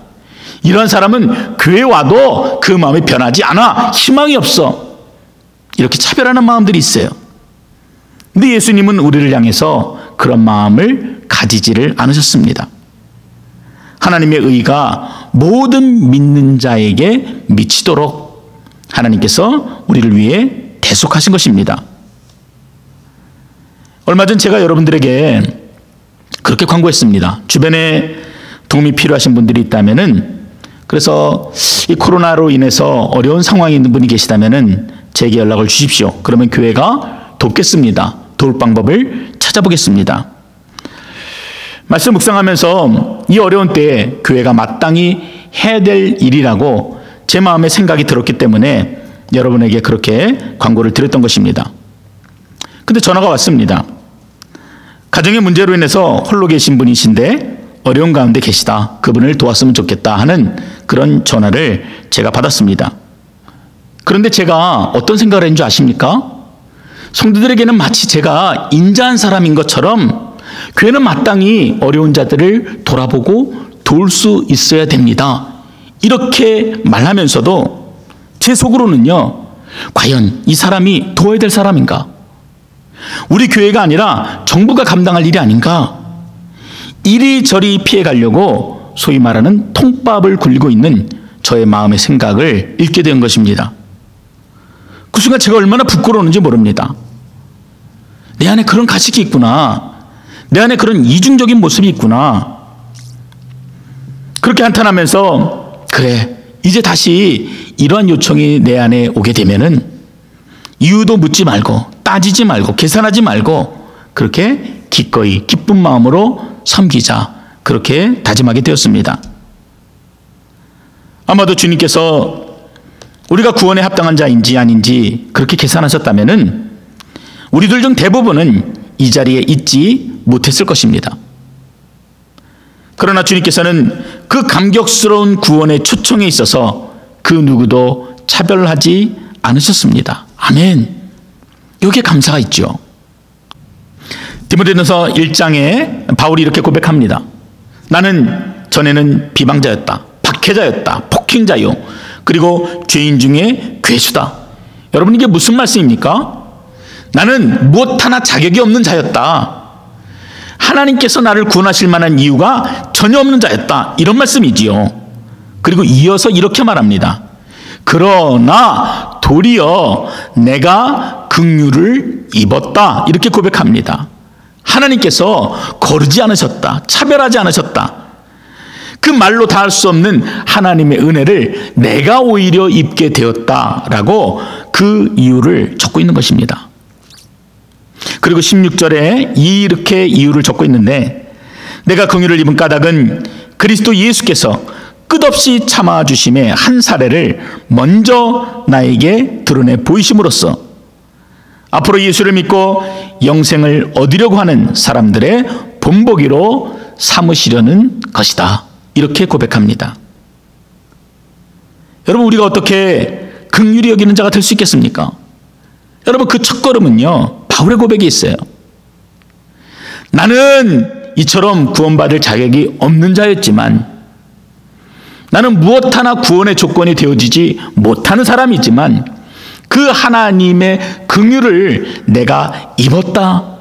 이런 사람은 교회 와도 그 마음이 변하지 않아. 희망이 없어. 이렇게 차별하는 마음들이 있어요. 근데 예수님은 우리를 향해서 그런 마음을 가지지를 않으셨습니다. 하나님의 의가 모든 믿는 자에게 미치도록 하나님께서 우리를 위해 대속하신 것입니다. 얼마 전 제가 여러분들에게 그렇게 광고했습니다. 주변에 도움이 필요하신 분들이 있다면은 그래서 이 코로나로 인해서 어려운 상황에 있는 분이 계시다면은 제게 연락을 주십시오. 그러면 교회가 돕겠습니다. 도울 방법을 찾아보겠습니다. 말씀 묵상하면서 이 어려운 때에 교회가 마땅히 해야 될 일이라고 제 마음에 생각이 들었기 때문에 여러분에게 그렇게 광고를 드렸던 것입니다. 근데 전화가 왔습니다. 가정의 문제로 인해서 홀로 계신 분이신데 어려운 가운데 계시다. 그분을 도왔으면 좋겠다 하는 그런 전화를 제가 받았습니다. 그런데 제가 어떤 생각을 했는 줄 아십니까? 성도들에게는 마치 제가 인자한 사람인 것처럼 교회는 마땅히 어려운 자들을 돌아보고 도울 수 있어야 됩니다. 이렇게 말하면서도 제 속으로는요, 과연 이 사람이 도와야 될 사람인가? 우리 교회가 아니라 정부가 감당할 일이 아닌가? 이리저리 피해가려고 소위 말하는 통밥을 굴리고 있는 저의 마음의 생각을 읽게 된 것입니다. 그 순간 제가 얼마나 부끄러웠는지 모릅니다. 내 안에 그런 가식이 있구나. 내 안에 그런 이중적인 모습이 있구나. 그렇게 한탄하면서 그래, 이제 다시 이러한 요청이 내 안에 오게 되면은 이유도 묻지 말고 따지지 말고 계산하지 말고 그렇게 기꺼이 기쁜 마음으로 섬기자, 그렇게 다짐하게 되었습니다. 아마도 주님께서 우리가 구원에 합당한 자인지 아닌지 그렇게 계산하셨다면은 우리들 중 대부분은 이 자리에 있지 못했을 것입니다. 그러나 주님께서는 그 감격스러운 구원의 초청에 있어서 그 누구도 차별하지 않으셨습니다. 아멘. 여기에 감사가 있죠. 디모데전서 1장에 바울이 이렇게 고백합니다. 나는 전에는 비방자였다, 박해자였다, 폭행자요, 그리고 죄인 중에 괴수다. 여러분, 이게 무슨 말씀입니까? 나는 무엇 하나 자격이 없는 자였다. 하나님께서 나를 구원하실 만한 이유가 전혀 없는 자였다. 이런 말씀이지요. 그리고 이어서 이렇게 말합니다. 그러나 도리어 내가 긍휼을 입었다. 이렇게 고백합니다. 하나님께서 거르지 않으셨다. 차별하지 않으셨다. 그 말로 다 할 수 없는 하나님의 은혜를 내가 오히려 입게 되었다라고 그 이유를 적고 있는 것입니다. 그리고 16절에 이렇게 이유를 적고 있는데, 내가 긍휼을 입은 까닭은 그리스도 예수께서 끝없이 참아주심의 한 사례를 먼저 나에게 드러내 보이심으로써 앞으로 예수를 믿고 영생을 얻으려고 하는 사람들의 본보기로 삼으시려는 것이다. 이렇게 고백합니다. 여러분, 우리가 어떻게 긍휼히 여기는 자가 될 수 있겠습니까? 여러분, 그 첫걸음은요, 바울의 고백이 있어요. 나는 이처럼 구원받을 자격이 없는 자였지만, 나는 무엇 하나 구원의 조건이 되어지지 못하는 사람이지만 그 하나님의 긍휼을 내가 입었다.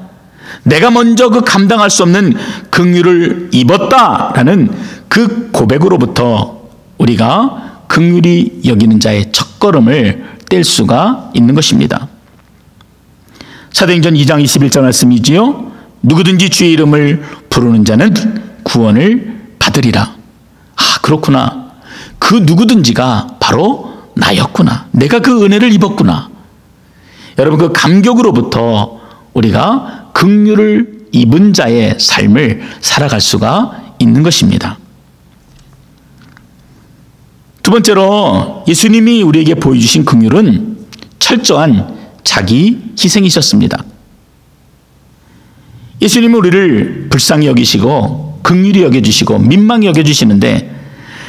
내가 먼저 그 감당할 수 없는 긍휼을 입었다라는 그 고백으로부터 우리가 긍휼히 여기는 자의 첫걸음을 뗄 수가 있는 것입니다. 사도행전 2장 21절 말씀이지요. 누구든지 주의 이름을 부르는 자는 구원을 받으리라. 아, 그렇구나. 그 누구든지가 바로 나였구나. 내가 그 은혜를 입었구나. 여러분, 그 감격으로부터 우리가 긍휼을 입은 자의 삶을 살아갈 수가 있는 것입니다. 두 번째로 예수님이 우리에게 보여주신 긍휼은 철저한 자기 희생이셨습니다. 예수님은 우리를 불쌍히 여기시고 긍휼히 여겨주시고 민망히 여겨주시는데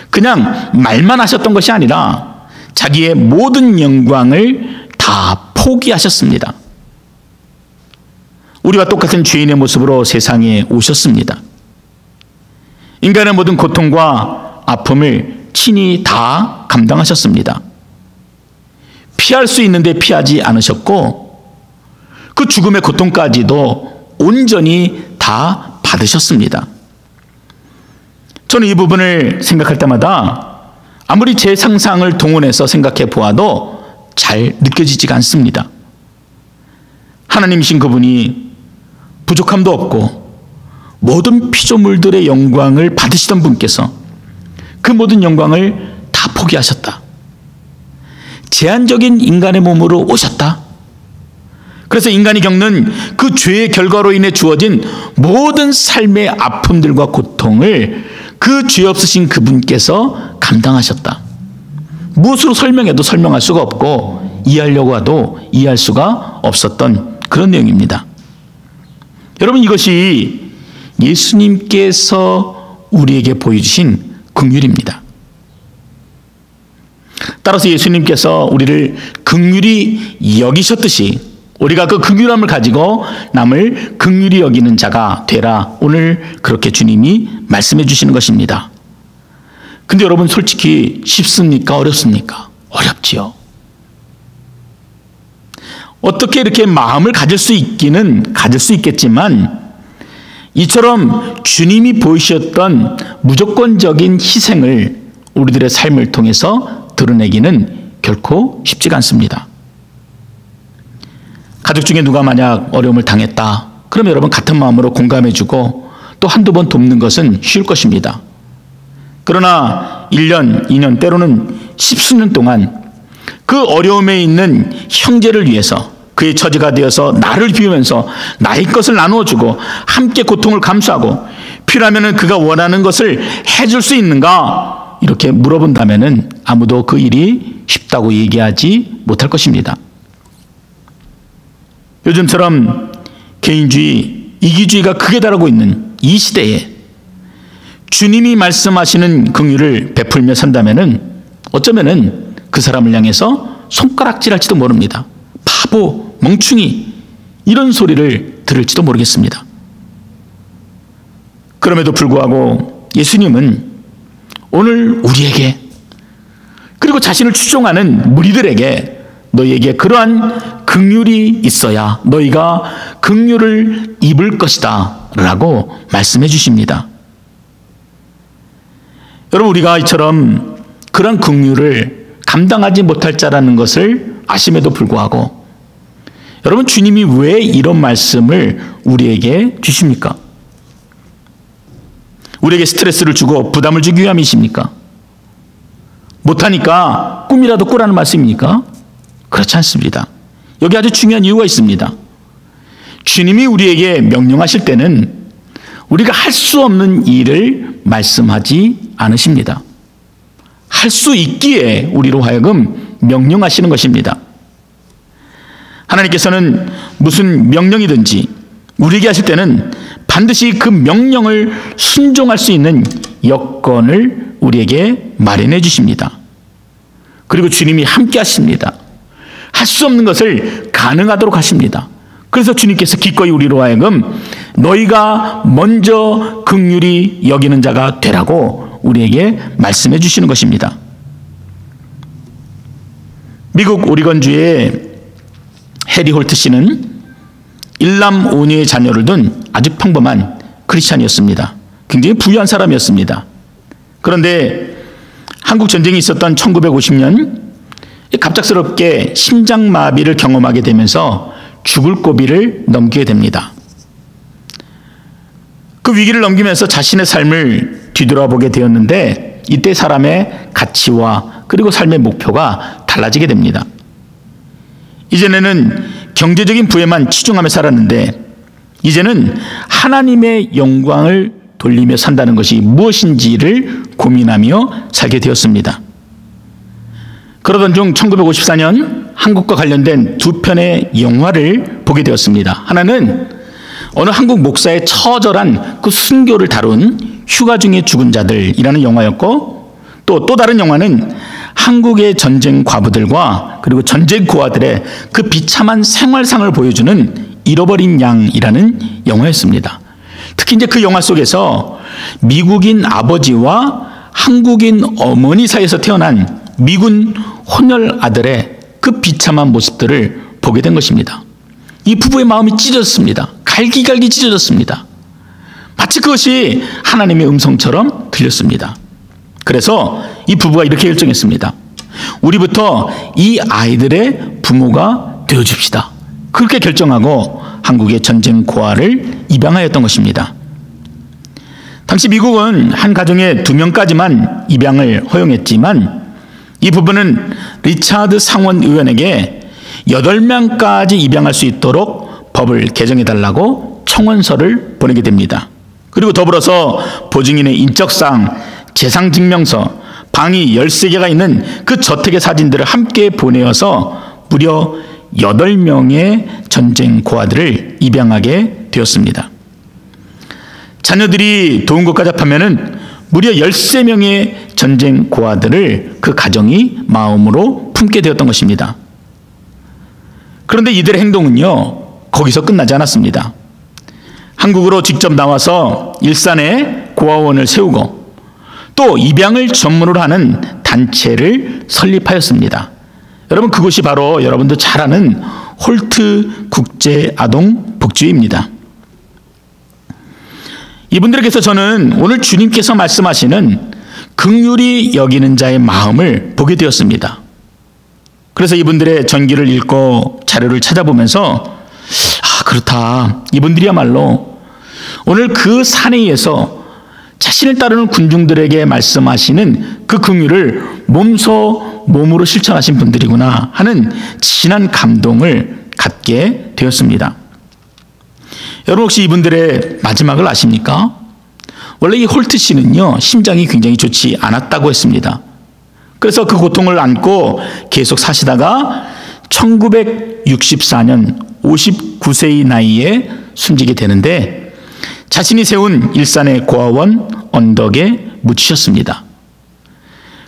그냥 말만 하셨던 것이 아니라 자기의 모든 영광을 다 포기하셨습니다. 우리와 똑같은 죄인의 모습으로 세상에 오셨습니다. 인간의 모든 고통과 아픔을 친히 다 감당하셨습니다. 피할 수 있는데 피하지 않으셨고 그 죽음의 고통까지도 온전히 다 받으셨습니다. 저는 이 부분을 생각할 때마다 아무리 제 상상을 동원해서 생각해 보아도 잘 느껴지지가 않습니다. 하나님이신 그분이 부족함도 없고 모든 피조물들의 영광을 받으시던 분께서 그 모든 영광을 다 포기하셨다. 제한적인 인간의 몸으로 오셨다. 그래서 인간이 겪는 그 죄의 결과로 인해 주어진 모든 삶의 아픔들과 고통을 그 죄 없으신 그분께서 감당하셨다. 무엇으로 설명해도 설명할 수가 없고 이해하려고 해도 이해할 수가 없었던 그런 내용입니다. 여러분, 이것이 예수님께서 우리에게 보여주신 긍휼입니다. 따라서 예수님께서 우리를 긍휼히 여기셨듯이 우리가 그 긍휼함을 가지고 남을 긍휼히 여기는 자가 되라. 오늘 그렇게 주님이 말씀해 주시는 것입니다. 근데 여러분, 솔직히 쉽습니까? 어렵습니까? 어렵지요. 어떻게 이렇게 마음을 가질 수 있기는 가질 수 있겠지만 이처럼 주님이 보이셨던 무조건적인 희생을 우리들의 삶을 통해서 드러내기는 결코 쉽지가 않습니다. 가족 중에 누가 만약 어려움을 당했다. 그럼 여러분 같은 마음으로 공감해주고 또 한두 번 돕는 것은 쉬울 것입니다. 그러나 1년, 2년, 때로는 10수년 동안 그 어려움에 있는 형제를 위해서 그의 처지가 되어서 나를 비우면서 나의 것을 나누어주고 함께 고통을 감수하고 필요하면 그가 원하는 것을 해줄 수 있는가? 이렇게 물어본다면 아무도 그 일이 쉽다고 얘기하지 못할 것입니다. 요즘처럼 개인주의, 이기주의가 극에 달하고 있는 이 시대에 주님이 말씀하시는 긍휼을 베풀며 산다면 어쩌면 그 사람을 향해서 손가락질할지도 모릅니다. 바보, 멍충이 이런 소리를 들을지도 모르겠습니다. 그럼에도 불구하고 예수님은 오늘 우리에게 그리고 자신을 추종하는 무리들에게 너희에게 그러한 긍휼이 있어야 너희가 긍휼을 입을 것이다 라고 말씀해 주십니다. 여러분, 우리가 이처럼 그런 긍휼을 감당하지 못할 자라는 것을 아심에도 불구하고 여러분, 주님이 왜 이런 말씀을 우리에게 주십니까? 우리에게 스트레스를 주고 부담을 주기 위함이십니까? 못하니까 꿈이라도 꾸라는 말씀입니까? 그렇지 않습니다. 여기 아주 중요한 이유가 있습니다. 주님이 우리에게 명령하실 때는 우리가 할 수 없는 일을 말씀하지 않으십니다. 할 수 있기에 우리로 하여금 명령하시는 것입니다. 하나님께서는 무슨 명령이든지 우리에게 하실 때는 반드시 그 명령을 순종할 수 있는 여건을 우리에게 마련해 주십니다. 그리고 주님이 함께 하십니다. 할 수 없는 것을 가능하도록 하십니다. 그래서 주님께서 기꺼이 우리로 하여금 너희가 먼저 긍휼히 여기는 자가 되라고 우리에게 말씀해 주시는 것입니다. 미국 오리건주의 해리 홀트 씨는 일남 5녀의 자녀를 둔 아주 평범한 크리스찬이었습니다. 굉장히 부유한 사람이었습니다. 그런데 한국 전쟁이 있었던 1950년 갑작스럽게 심장마비를 경험하게 되면서 죽을 고비를 넘기게 됩니다. 그 위기를 넘기면서 자신의 삶을 뒤돌아보게 되었는데 이때 사람의 가치와 그리고 삶의 목표가 달라지게 됩니다. 이전에는 경제적인 부에만 치중하며 살았는데 이제는 하나님의 영광을 돌리며 산다는 것이 무엇인지를 고민하며 살게 되었습니다. 그러던 중 1954년 한국과 관련된 두 편의 영화를 보게 되었습니다. 하나는 어느 한국 목사의 처절한 그 순교를 다룬 휴가 중에 죽은 자들이라는 영화였고 또 다른 영화는 한국의 전쟁 과부들과 그리고 전쟁 고아들의 그 비참한 생활상을 보여주는 잃어버린 양이라는 영화였습니다. 특히 이제 그 영화 속에서 미국인 아버지와 한국인 어머니 사이에서 태어난 미군 혼혈 아들의 그 비참한 모습들을 보게 된 것입니다. 이 부부의 마음이 찢어졌습니다. 갈기갈기 찢어졌습니다. 마치 그것이 하나님의 음성처럼 들렸습니다. 그래서 이 부부가 이렇게 결정했습니다. 우리부터 이 아이들의 부모가 되어줍시다. 그렇게 결정하고 한국의 전쟁 고아를 입양하였던 것입니다. 당시 미국은 한 가정에 2명까지만 입양을 허용했지만 이 부부는 리차드 상원 의원에게 8명까지 입양할 수 있도록 법을 개정해달라고 청원서를 보내게 됩니다. 그리고 더불어서 보증인의 인적사항, 재산증명서, 방이 13개가 있는 그 저택의 사진들을 함께 보내어서 무려 8명의 전쟁 고아들을 입양하게 되었습니다. 자녀들이 도운 것까지 합하면은 무려 13명의 전쟁 고아들을 그 가정이 마음으로 품게 되었던 것입니다. 그런데 이들의 행동은요, 거기서 끝나지 않았습니다. 한국으로 직접 나와서 일산에 고아원을 세우고 또 입양을 전문으로 하는 단체를 설립하였습니다. 여러분, 그곳이 바로 여러분도 잘 아는 홀트 국제아동복지회입니다. 이분들에게서 저는 오늘 주님께서 말씀하시는 긍휼히 여기는 자의 마음을 보게 되었습니다. 그래서 이분들의 전기를 읽고 자료를 찾아보면서 그렇다. 이분들이야말로 오늘 그 산에 자신을 따르는 군중들에게 말씀하시는 그 긍휼을 몸으로 실천하신 분들이구나 하는 진한 감동을 갖게 되었습니다. 여러분 혹시 이분들의 마지막을 아십니까? 원래 이 홀트 씨는요, 심장이 굉장히 좋지 않았다고 했습니다. 그래서 그 고통을 안고 계속 사시다가 1964년 59세의 나이에 숨지게 되는데, 자신이 세운 일산의 고아원 언덕에 묻히셨습니다.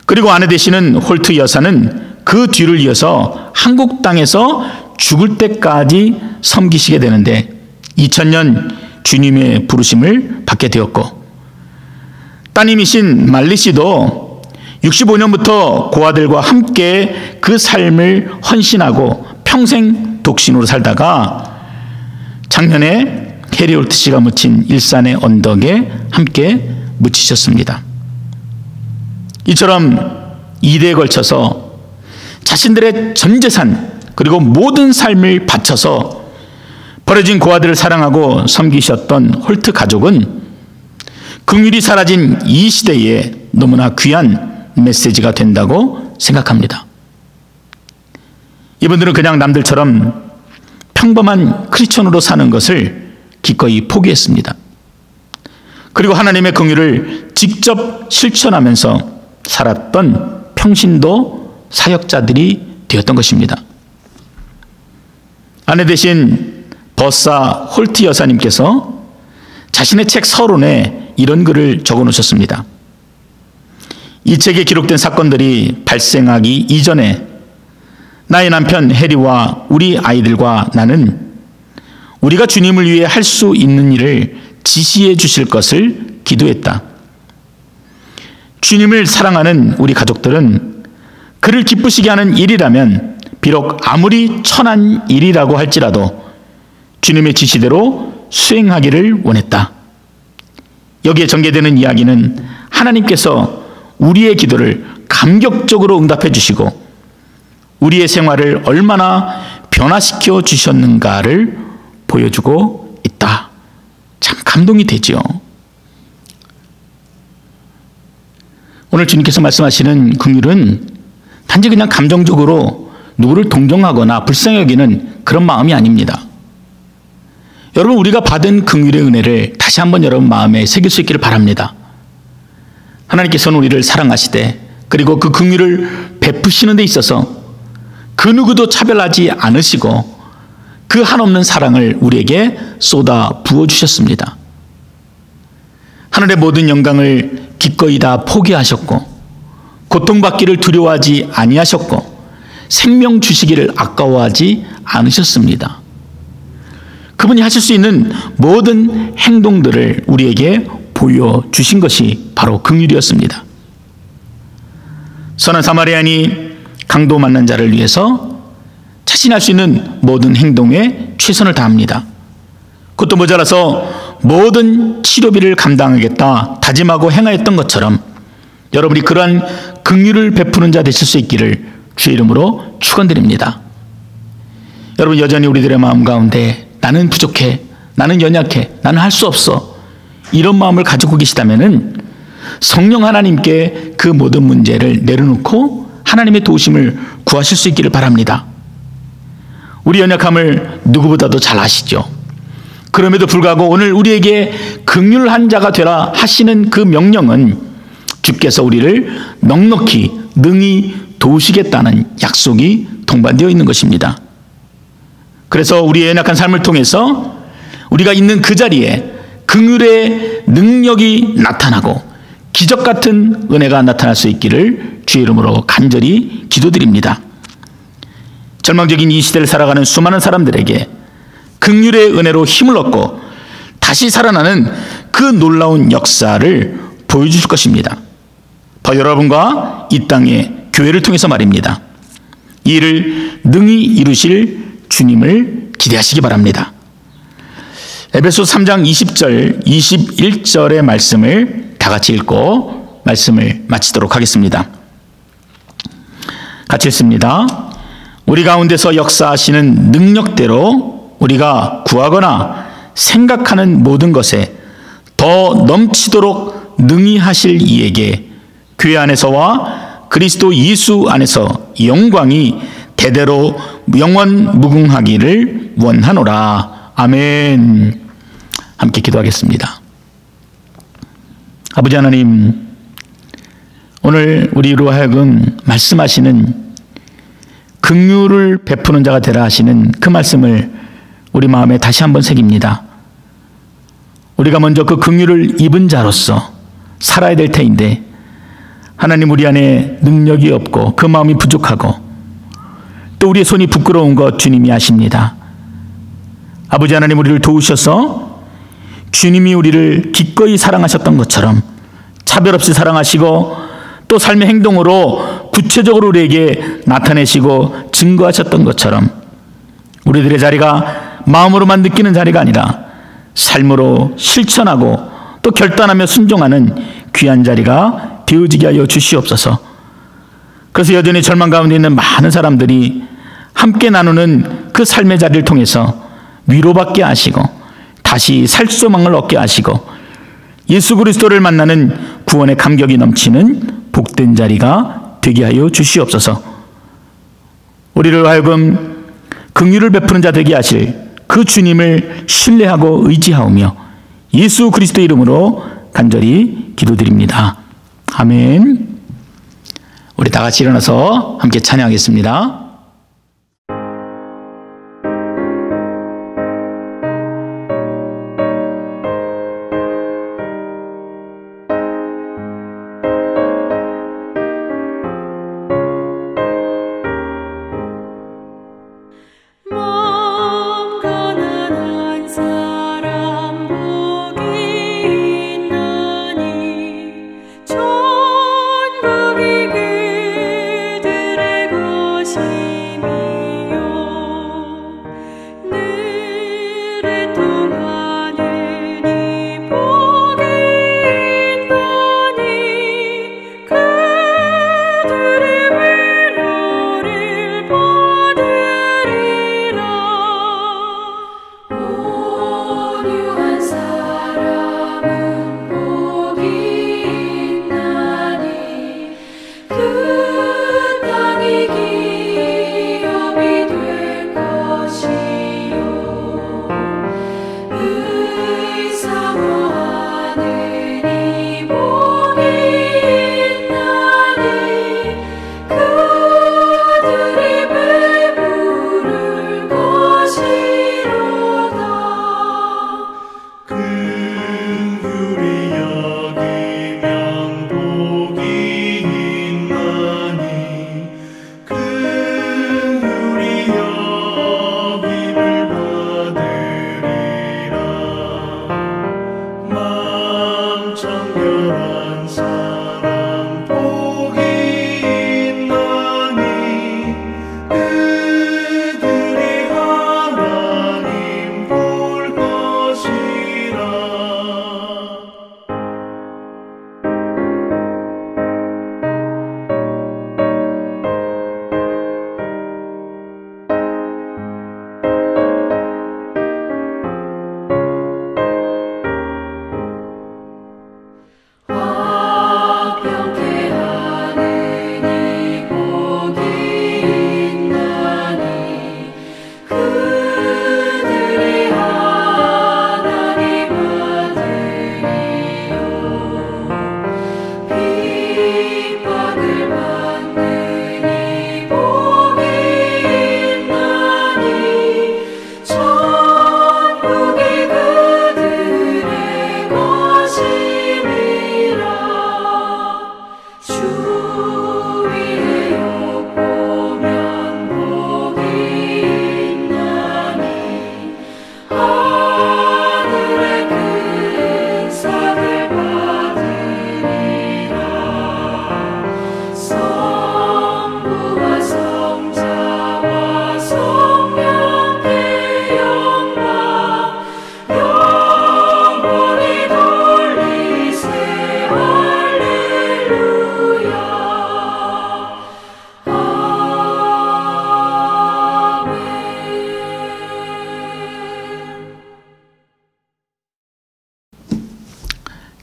그리고 아내 되시는 홀트 여사는 그 뒤를 이어서 한국 땅에서 죽을 때까지 섬기시게 되는데 2000년 주님의 부르심을 받게 되었고, 따님이신 말리 씨도 65년부터 고아들과 함께 그 삶을 헌신하고 평생 독신으로 살다가 작년에 해리 홀트 씨가 묻힌 일산의 언덕에 함께 묻히셨습니다. 이처럼 2대에 걸쳐서 자신들의 전 재산 그리고 모든 삶을 바쳐서 버려진 고아들을 사랑하고 섬기셨던 홀트 가족은 긍휼이 사라진 이 시대에 너무나 귀한 메시지가 된다고 생각합니다. 이분들은 그냥 남들처럼 평범한 크리스천으로 사는 것을 기꺼이 포기했습니다. 그리고 하나님의 긍휼을 직접 실천하면서 살았던 평신도 사역자들이 되었던 것입니다. 아내 되신 버사 홀트 여사님께서 자신의 책 서론에 이런 글을 적어 놓으셨습니다. 이 책에 기록된 사건들이 발생하기 이전에 나의 남편 해리와 우리 아이들과 나는 우리가 주님을 위해 할 수 있는 일을 지시해 주실 것을 기도했다. 주님을 사랑하는 우리 가족들은 그를 기쁘시게 하는 일이라면 비록 아무리 천한 일이라고 할지라도 주님의 지시대로 수행하기를 원했다. 여기에 전개되는 이야기는 하나님께서 우리의 기도를 감격적으로 응답해 주시고 우리의 생활을 얼마나 변화시켜 주셨는가를 보여주고 있다. 참 감동이 되죠. 오늘 주님께서 말씀하시는 긍휼은 단지 그냥 감정적으로 누구를 동정하거나 불쌍히 여기는 그런 마음이 아닙니다. 여러분, 우리가 받은 긍휼의 은혜를 다시 한번 여러분 마음에 새길 수 있기를 바랍니다. 하나님께서는 우리를 사랑하시되 그리고 그 긍휼을 베푸시는 데 있어서 그 누구도 차별하지 않으시고 그 한없는 사랑을 우리에게 쏟아 부어주셨습니다. 하늘의 모든 영광을 기꺼이 다 포기하셨고 고통받기를 두려워하지 아니하셨고 생명 주시기를 아까워하지 않으셨습니다. 그분이 하실 수 있는 모든 행동들을 우리에게 보여주신 것이 바로 긍휼이었습니다. 선한 사마리아인이 강도 만난 자를 위해서 자신이 할 수 있는 모든 행동에 최선을 다합니다. 그것도 모자라서 모든 치료비를 감당하겠다 다짐하고 행하였던 것처럼 여러분이 그러한 긍휼을 베푸는 자 되실 수 있기를 주의 이름으로 축원드립니다. 여러분, 여전히 우리들의 마음 가운데 나는 부족해, 나는 연약해, 나는 할 수 없어, 이런 마음을 가지고 계시다면은 성령 하나님께 그 모든 문제를 내려놓고 하나님의 도우심을 구하실 수 있기를 바랍니다. 우리 연약함을 누구보다도 잘 아시죠. 그럼에도 불구하고 오늘 우리에게 긍휼한 자가 되라 하시는 그 명령은 주께서 우리를 넉넉히 능히 도우시겠다는 약속이 동반되어 있는 것입니다. 그래서 우리의 연약한 삶을 통해서 우리가 있는 그 자리에 긍휼의 능력이 나타나고 기적 같은 은혜가 나타날 수 있기를 주의 이름으로 간절히 기도드립니다. 절망적인 이 시대를 살아가는 수많은 사람들에게 긍휼의 은혜로 힘을 얻고 다시 살아나는 그 놀라운 역사를 보여주실 것입니다. 바로 여러분과 이 땅의 교회를 통해서 말입니다. 이 일을 능히 이루실 주님을 기대하시기 바랍니다. 에베소서 3장 20절, 21절의 말씀을 다 같이 읽고 말씀을 마치도록 하겠습니다. 같이 읽습니다. 우리 가운데서 역사하시는 능력대로 우리가 구하거나 생각하는 모든 것에 더 넘치도록 능히 하실 이에게 교회 안에서와 그리스도 예수 안에서 영광이 대대로 영원 무궁하기를 원하노라. 아멘. 함께 기도하겠습니다. 아버지 하나님, 오늘 우리로 하여금 말씀하시는 긍휼을 베푸는 자가 되라 하시는 그 말씀을 우리 마음에 다시 한번 새깁니다. 우리가 먼저 그 긍휼을 입은 자로서 살아야 될 터인데 하나님, 우리 안에 능력이 없고 그 마음이 부족하고 또 우리의 손이 부끄러운 것 주님이 아십니다. 아버지 하나님, 우리를 도우셔서 주님이 우리를 기꺼이 사랑하셨던 것처럼 차별 없이 사랑하시고 또 삶의 행동으로 구체적으로 우리에게 나타내시고 증거하셨던 것처럼 우리들의 자리가 마음으로만 느끼는 자리가 아니라 삶으로 실천하고 또 결단하며 순종하는 귀한 자리가 되어지게 하여 주시옵소서. 그래서 여전히 절망 가운데 있는 많은 사람들이 함께 나누는 그 삶의 자리를 통해서 위로받게 하시고 다시 살 소망을 얻게 하시고 예수 그리스도를 만나는 구원의 감격이 넘치는 복된 자리가 되게 하여 주시옵소서. 우리를 하여금 긍휼을 베푸는 자 되게 하실 그 주님을 신뢰하고 의지하오며 예수 그리스도의 이름으로 간절히 기도드립니다. 아멘. 우리 다 같이 일어나서 함께 찬양하겠습니다. 천국이 그들의 것이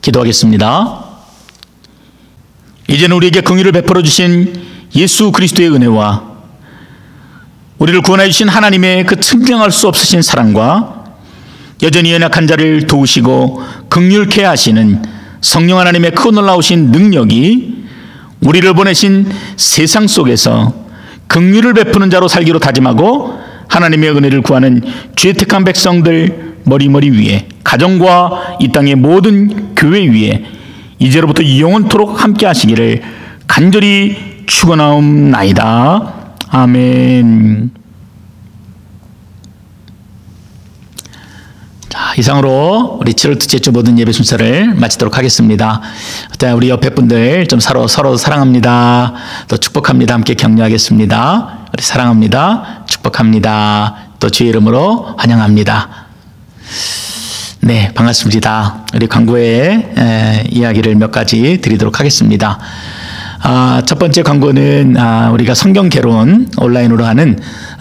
기도하겠습니다. 이제는 우리에게 긍휼을 베풀어 주신 예수 그리스도의 은혜와 우리를 구원해 주신 하나님의 그 측량할 수 없으신 사랑과 여전히 연약한 자를 도우시고 긍휼케 하시는 성령 하나님의 크고 놀라우신 능력이 우리를 보내신 세상 속에서 긍휼을 베푸는 자로 살기로 다짐하고 하나님의 은혜를 구하는 주의 택한 백성들 머리머리 위에, 가정과 이 땅의 모든 교회 위에 이제로부터 영원토록 함께 하시기를 간절히 축원하옵나이다. 아멘. 자, 이상으로 우리 7월 둘째 주 모든 예배 순서를 마치도록 하겠습니다. 자, 우리 옆에 분들 좀 서로 사랑합니다. 또 축복합니다. 함께 격려하겠습니다. 우리 사랑합니다. 축복합니다. 또 주의 이름으로 환영합니다. 네, 반갑습니다. 우리 광고의 이야기를 몇 가지 드리도록 하겠습니다. 첫 번째 광고는 우리가 성경 개론, 온라인으로 하는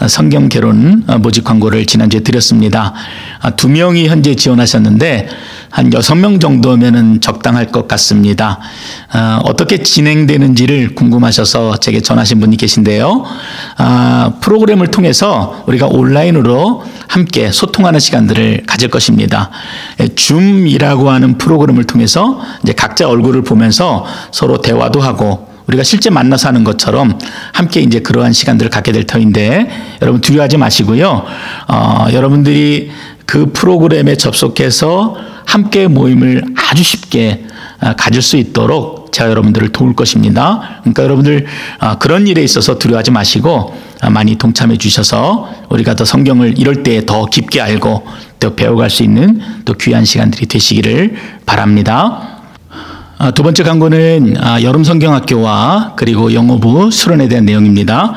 성경 개론 모집 광고를 지난주에 드렸습니다. 2명이 현재 지원하셨는데 한 6명 정도면은 적당할 것 같습니다. 어떻게 진행되는지를 궁금하셔서 제게 전하신 분이 계신데요. 프로그램을 통해서 우리가 온라인으로 함께 소통하는 시간들을 가질 것입니다. 줌이라고 하는 프로그램을 통해서 이제 각자 얼굴을 보면서 서로 대화도 하고 우리가 실제 만나서 하는 것처럼 함께 이제 그러한 시간들을 갖게 될 터인데 여러분 두려워하지 마시고요. 여러분들이 그 프로그램에 접속해서 함께 모임을 아주 쉽게 가질 수 있도록 제가 여러분들을 도울 것입니다. 그러니까 여러분들 그런 일에 있어서 두려워하지 마시고 많이 동참해 주셔서 우리가 더 성경을 이럴 때 더 깊게 알고 또 배워갈 수 있는 또 귀한 시간들이 되시기를 바랍니다. 두 번째 광고는 여름 성경학교와 그리고 영어부 수련에 대한 내용입니다.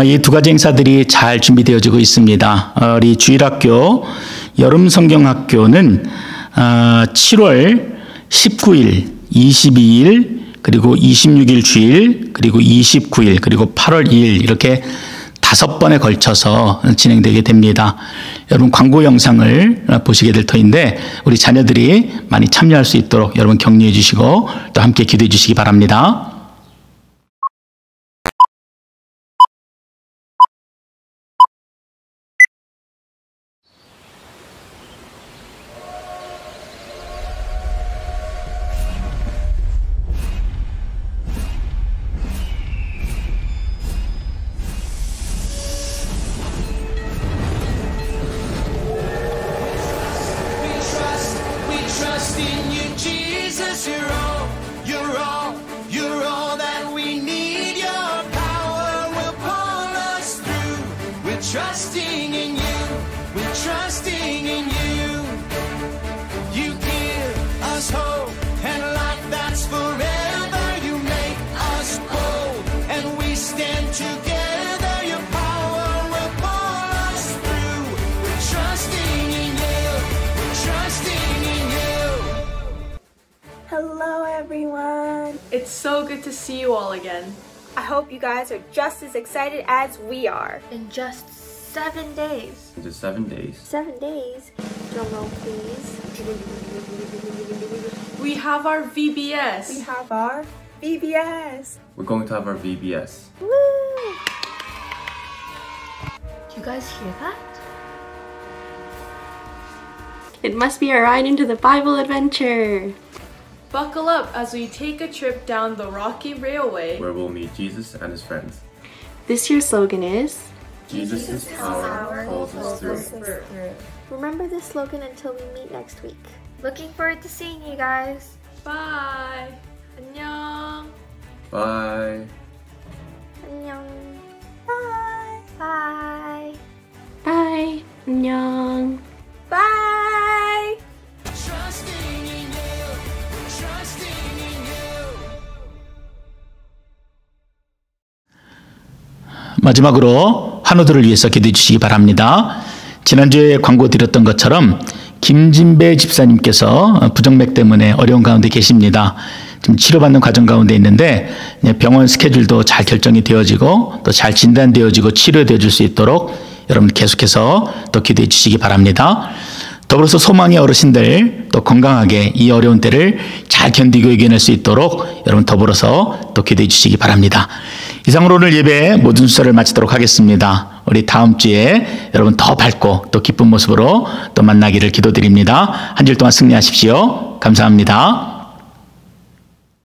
이 두 가지 행사들이 잘 준비되어지고 있습니다. 우리 주일학교 여름 성경학교는 7월 19일, 22일, 그리고 26일 주일, 그리고 29일, 그리고 8월 2일 이렇게 5번에 걸쳐서 진행되게 됩니다. 여러분 광고 영상을 보시게 될 터인데 우리 자녀들이 많이 참여할 수 있도록 여러분 격려해 주시고 또 함께 기도해 주시기 바랍니다. Trusting in you, we're trusting in you. You give us hope and life that's forever. You make us bold and we stand together. Your power will pull us through. We're trusting in you, we're trusting in you. Hello everyone! It's so good to see you all again. I hope you guys are just as excited as we are. In just 7 days. Just 7 days. 7 days. Drum roll please. We have our VBS. We have our VBS. We're going to have our VBS. Woo! Do you guys hear that? It must be a ride into the Bible adventure. Buckle up as we take a trip down the rocky railway. Where we'll meet Jesus and his friends. This year's slogan is Jesus' power pulls us through. Remember this slogan until we meet next week. Looking forward to seeing you guys. Bye. 안녕. Bye. 안녕. Bye. Bye. bye. 안녕. Bye. Trusting in you, trusting in you. 마지막으로 환우들을 위해서 기도해 주시기 바랍니다. 지난주에 광고 드렸던 것처럼 김진배 집사님께서 부정맥 때문에 어려운 가운데 계십니다. 지금 치료받는 과정 가운데 있는데 병원 스케줄도 잘 결정이 되어지고 또 잘 진단되어지고 치료되어 줄 수 있도록 여러분 계속해서 또 기도해 주시기 바랍니다. 더불어서 소망의 어르신들 또 건강하게 이 어려운 때를 잘 견디고 이겨낼 수 있도록 여러분 더불어서 또 기도해 주시기 바랍니다. 이상으로 오늘 예배 모든 순서를 마치도록 하겠습니다. 우리 다음 주에 여러분 더 밝고 또 기쁜 모습으로 또 만나기를 기도드립니다. 한 주일 동안 승리하십시오. 감사합니다.